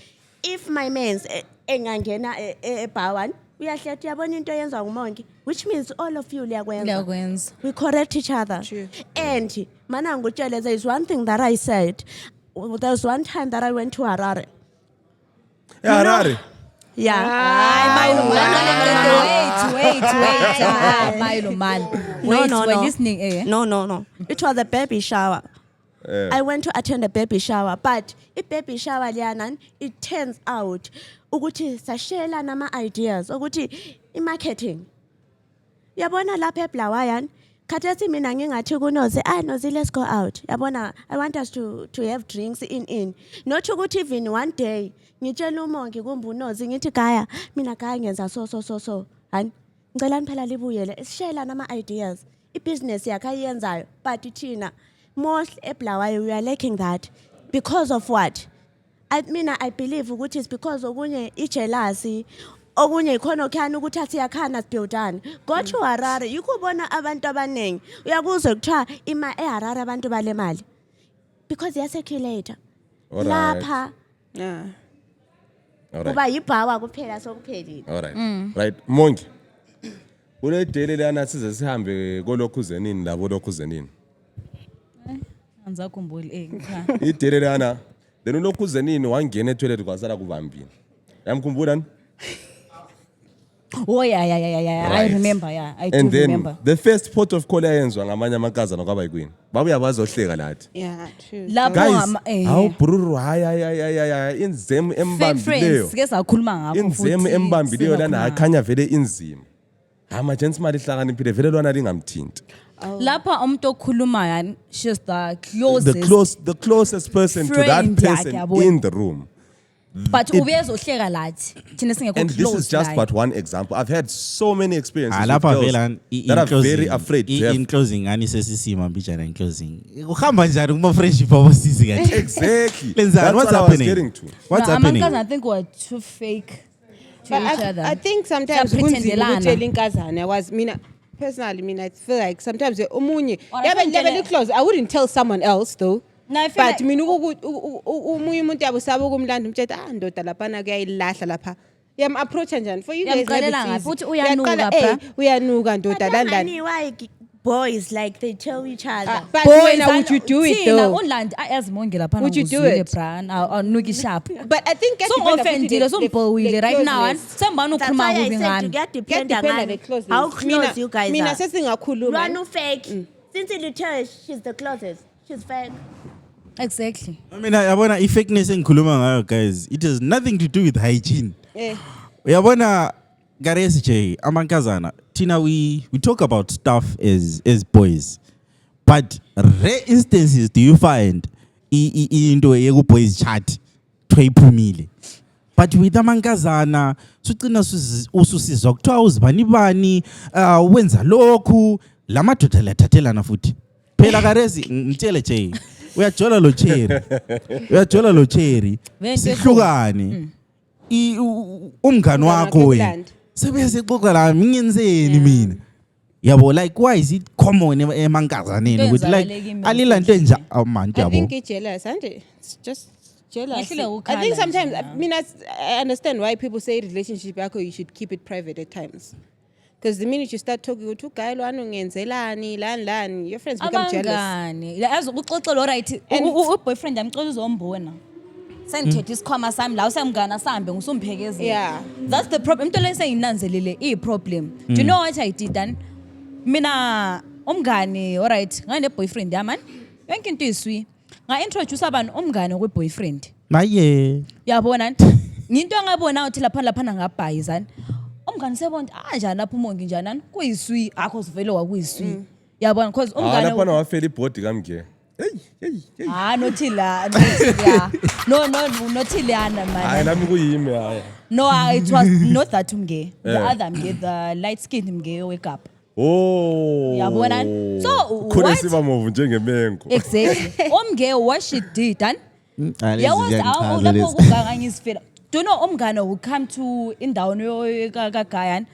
if my man's engangena ebawan uyahlethi yabona into yenza ngumongi, which means all of you liyakwenza, we correct each other. True. And mana ngutshele, there is one thing that I said. There was one time that I went to Harare. Harare? Yeah. No. It was a baby shower. I went to attend a baby shower, but a baby shower liyanan, it turns out ukuthi sashela nama ideas ukuthi imarketing yabona lapha eBlawayan khathesi mina ngingathi kunoze nozi let's go out yabona I want us to have drinks in not ukuthi even one day ngitshela umongi kumbe unozi ngithi gaya mina gaya ngenza so hani ngicela niphela libuyele sishela nama ideas ibusiness yakhe ayenzayo, but thina most eBlawayo we are lacking that because of what I believe ukuthi it's because okunye ijealousy okunye ikhona okhana ukuthi asiyakhana sibudana. Go to Harare yikubona abantu abanengi uyakuzwe kuthiwa ima eHarare abantu balemali because yaseculator lapha kuba yibhawa kuphela sokuphelile. Alright. Right, Mongi. Ule dele lana size sihambe kolokhuzenini labo lokhuzenini. Anzakhumbuli idele lana then ulokhuzenini wangena etoilet kwasala kuvambini. Yamkhumbula ni? Oh yeah. Right. I remember, yeah. I do remember. The first port of call ayenzwa ngamanye amankazana kwabayikwini. Babuya bazohleka lathi. Yeah, true. Guys, how bruru haya inzemu embambileyo. Sike sakhuluma ngakho futhi. Inzemu embambileyo lana akhanya vele inzima. Amagents mali hlakaniphile vele lona lingamthinti. Lapha umuntu okhulumayo she's the closest person to that person in the room. But ubezohleka lathi thina singekho close. And this is just but one example. I've had so many experiences with lapha girls vela that are very afraid to have. In closing ngani sesisima mbijana in closing. Uhamba njani kuma friendship abosisi kahle. Exactly. That's what's happening? What's happening? I think we're too fake to each other. I think sometimes kunzima ukutshela inkazana was mina personally I feel like sometimes umunye level close. I wouldn't tell someone else though. But mina umunye umuntu yabusaba ukumlanda umthetho ndoda lapha na kuyayilahla lapha yam approach njani for you guys futhi uyanuka uyanuka ndoda landani. Why boys like they tell each other but boys would you do it though? Would you do it? But I think so offended right now sembana ukhuluma kubi ngani how close you guys are. Mina sesingakhuluma run fake since you tell she's the closest, she's fake. Exactly. I mean, yabona i-fakeness engikhuluma ngayo guys, it has nothing to do with hygiene. Yabona garesi J amankazana Tina, we talk about stuff as boys, but rare instances do you find into yeku boys chat twayiphumile, but with amankazana sucina ususizwa kuthiwa uzibani bani wenza lokhu lamadoda lathathelana futhi phela garesi ngitshele J uyajola lo cherry sihlukane umngani wakho wena sebese xoxa la ngiyenzeni mina yabo, like why is it common emankazaneni ukuthi like alila nto enja amanje yabo. I think it's jealous and it's just jealous. I think sometimes I understand why people say relationship yakho you should keep it private at times. Because the minute you start talking to guy lo anongenzelani lani your friends become jealous. Yazi uxoxelo right boyfriend yamxoxa uzombona. Sengithethe isikhwama sami la usemngana sambe ngusumphekeze. Yeah. That's the problem. Into lesa inanzelele problem. Do you know what I did then? Mina umngane alright ngane boyfriend yaman. Yonke into iswi. Nga introduce abantu umngane kwe boyfriend. Maye. Yabona ngento angabona uthi laphana ngabhayizana umngane sebona njani lapho umongi njani kuyiswi akho sivele wakuyiswi yabona because umngane lapha wafela ibhodi kamge nothi la nothi lana man hayi nami kuyimi haya no it was not that umge the other mge the light skinned mge wake up yabona so khona siba movu njengemengo exactly umge what she did and lapho kunganganyisifela do you know umngane will come to indawo kaGayan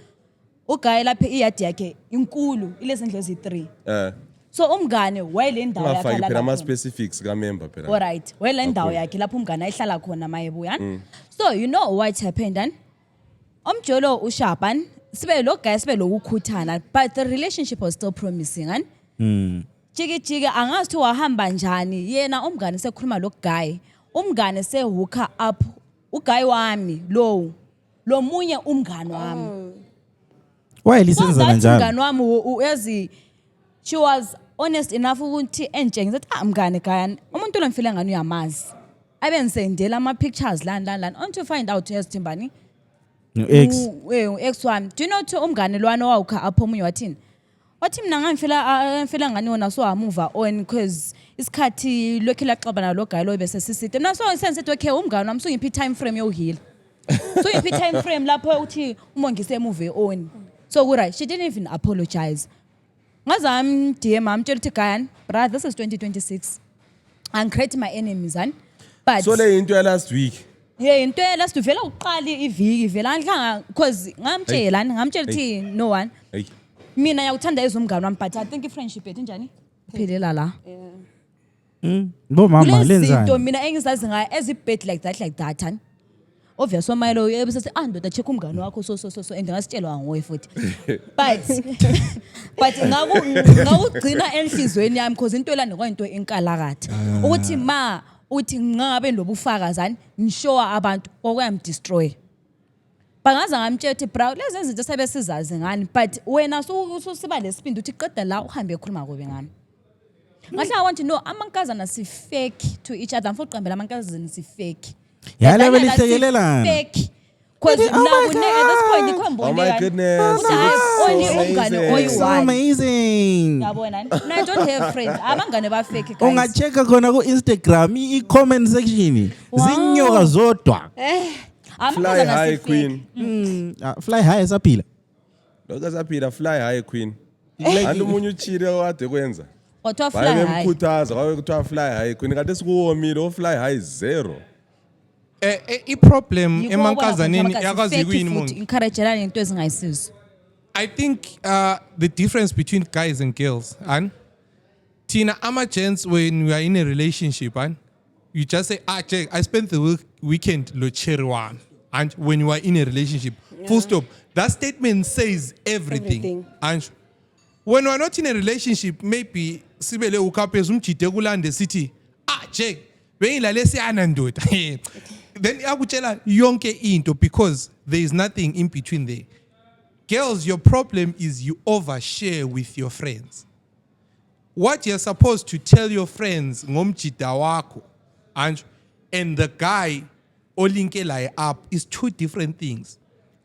uGayi lapha iyadi yakhe inkulu ilezindlu ezi3 so umngane wayele ndawo yakhe lapha phela ama specifics ka member phela alright wayele ndawo yakhe lapho umngane ayihlala khona mayebuya so you know what happened and umjolo ushaban sibe lo guy sibe lokukhuthana but the relationship was still promising and jiki angazi ukuthi wahamba njani yena umngane sekhuluma lo guy umngane sehooka up uGayi wami lo munye umngane wami wayelisenza kanjani umngane wami uyazi she was honest enough ukuthi entshengisa ukuthi mngane Gayani umuntu lo mfile ngani uyamazi abensendela ama pictures lan on to find out yes Timbani ex wami do you know to umngane lwana wawukha apho omunye wathini wathi mina ngangifela ngani wona so amuva on because isikhathi lokho laxabana lo guy lo bese siside naso sense ethi okay umngane wami sungiphi time frame yokuhila so iphi time frame lapho uthi umongise move on so right she didn't even apologize ngazami DM amtshela ukuthi Gayani brother this is 2026 and create my enemies and but so le into ya last week into ya last vela uqala iviki vela anhlanga because ngamtshela ukuthi no one mina yakuthanda izomngane wami but I think friendship yethu njani phelela la bo mama lenzani into mina engizazi ngayo ezibed like that and obvious somayelo ebese ndoda check umngane wakho so and ngasitshelwa ngowe futhi but ngawugcina enhlizweni yami because into lana kwayinto enkalakatha ukuthi ma uthi ngabe lobufakazani ngishowa abantu okwam destroy bangaza ngamtshela ukuthi bro lezi izinto sebesizazi ngani but wena ususiba lesipindi uthi qeda la uhambe ekhuluma kobe ngami ngahle I want to know amankazana si fake to each other mfo qambela amankazana si fake yala belihlekelelana fake because now at this point ikhombo oh my goodness only umngane oyi so amazing yabona no I don't have friends abangane ba fake guys ungacheka khona ku Instagram i-comment section zinyoka zodwa fly high queen fly high esaphila lokho esaphila fly high queen and umunye uchile wade kwenza otwa fly high bayemkhuthaza kwabe kuthiwa fly high queen kade sikuwomile o fly high 0 i-problem emankazaneni yakwazi kuyini mongi encourageana into ezingayisizo I think the difference between guys and girls and Tina ama-gents when we are in a relationship and you just say Jack, I spent the weekend lo cherry one and when you are in a relationship full stop that statement says everything. And when we are not in a relationship maybe sibele ukapeza umjide kulande sithi Jack bengilale siyana ndoda then yakutshela yonke into because there is nothing in between there. Girls, your problem is you overshare with your friends. What you're supposed to tell your friends ngomjida wako and the guy olinkela up is two different things.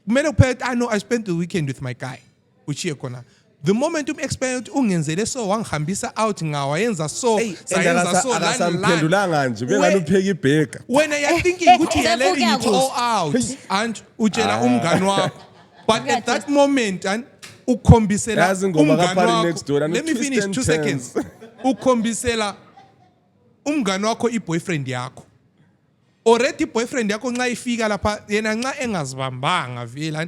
I know I spent the weekend with my guy. The moment explain ungenzele so wangihambisa out ngawayenza so sayenza so akasamphendulanga nje bengalupheka ibheka when I thinking ukuthi let it all out and utshela umngane wakho but at that moment and ukhombisela umngane let me finish 2 seconds ukhombisela umngane wakho iboyfriend yakho already boyfriend yakho nxa ifika lapha yena nxa engazibambanga vela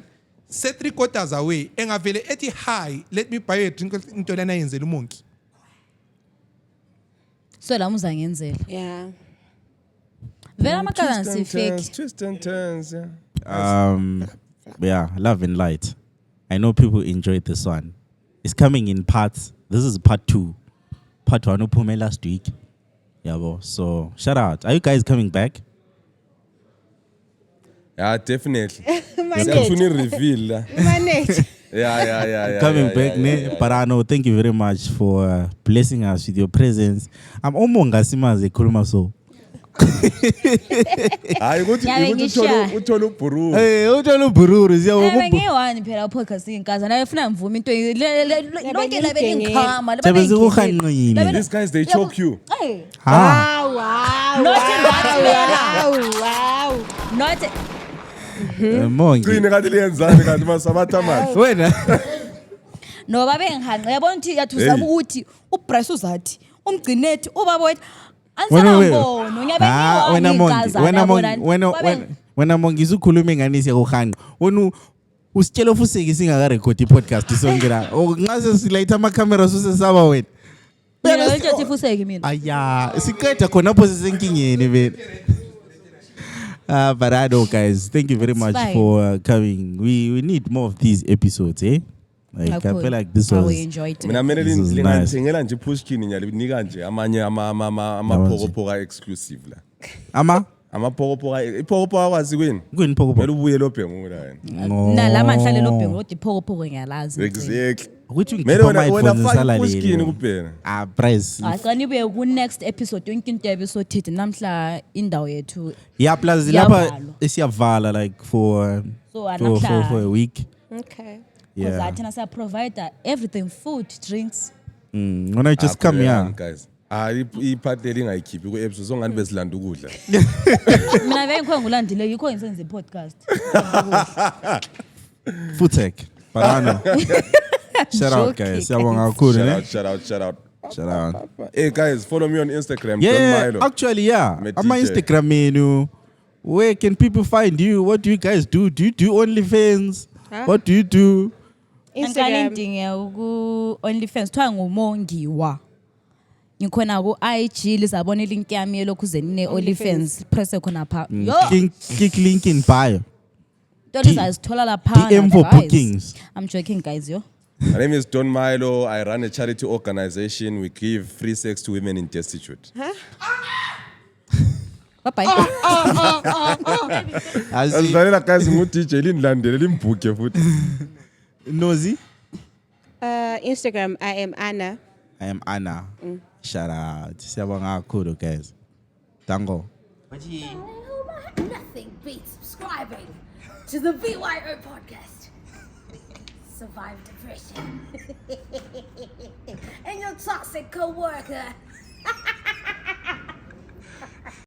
set 3/4 away engavele ethi hi let me buy a drink into lena yenzela umongi so la muza ngenzela yeah vela amakazana si fake twist and turns yeah love and light I know people enjoyed this one it's coming in parts this is part 2 part 1 uphume last week yabo so shout out are you guys coming back yeah definitely siyafuna reveal manage yeah coming back Parano thank you very much for blessing us with your presence I'm umongasimaze khuluma so hayi ukuthi Yabe ngisha. uthole ubhuru Uthola ubhururu siyabona. Ngiyi-1 phela podcast inkaza naye funa ngivume into lonke labe lingikhama Thebe zikuhanqile. these guys they choke you Ha. not that Wow. not Mongi. qine kanti liyenzani kanti masabathamani Wena. no babe ngihanqe yabona ukuthi yathuzama ukuthi uBryce uzathi umgcinethi ubaba wethu ansanambono ngiyabe wena mongi usukhuluma ingane isiyakuhanqa wena usitshela ufuseki singakarekhodi i-podcast sonke la ngaze silayitha amakhamera susesaba wena ngiyathi fuseke mina aya siqeda khonapho sisenkingeni vele. But I know, guys, thank you very much fine. for coming. We need more of these episodes, eh? Like, I feel like this was. we enjoyed it. mina mele This is nice. lingangithengela nje ipushkin nyalinika nje amanye amaphokophoko exclusive la amaphokophoko iphokophoko akwazi kwini Kuyini phokopho? mele ubuye lobhengu la yena na lama ngihlale lobhengu kodwa iphokopoko ngiyalazi exactly Ukuthi mele ungikhipha wena ama-headphones faka ipushkin ngisalalele. kuphela Ah, price. Asani be ku next episode yonke into episode thithi namhla indawo yethu Yeah, plus lapha Iyavalwa. isiyavala like for So, for namhla- a week. Okay. because Yeah. thina siya provide everything, food, drinks. When I just come here. guys ipart le lingayikhiphi ku-episode songani besilanda ukudla Mina vele ngikho ngulandile yikho ngisenze podcast. Futek. Banana. Shout out, guys. Siyabonga kakhulu, ne? shout out Shout out. hey guys follow me on Instagram Don Yeah, Milo. actually, yeah. Me On my DJ. Instagram menu. Where can people find you? What do you guys do? Do you do OnlyFans? What do you do? Ngicela Instagram. indinge ku OnlyFans kuthiwa ngumongiwa. Ngikhona ku IG lizabona ilink yami yelokhuzeni ne OnlyFans press khona pha. Yo, Click link in bio. into lizazithola lapha. DM for guys. bookings. I'm joking, guys, yo. My name is Don Milo. I run a charity organization. We give free sex to women in destitute. Bye bye. Asizalela guys ngu-DJ lindilandele limbhuke futhi. Nosy? Instagram, I am Anna. I am Anna. Shout out. Siyabonga kakhulu, guys. Tango. Nothing beats subscribing to the VYO podcast. Survive depression. And your toxic co-worker.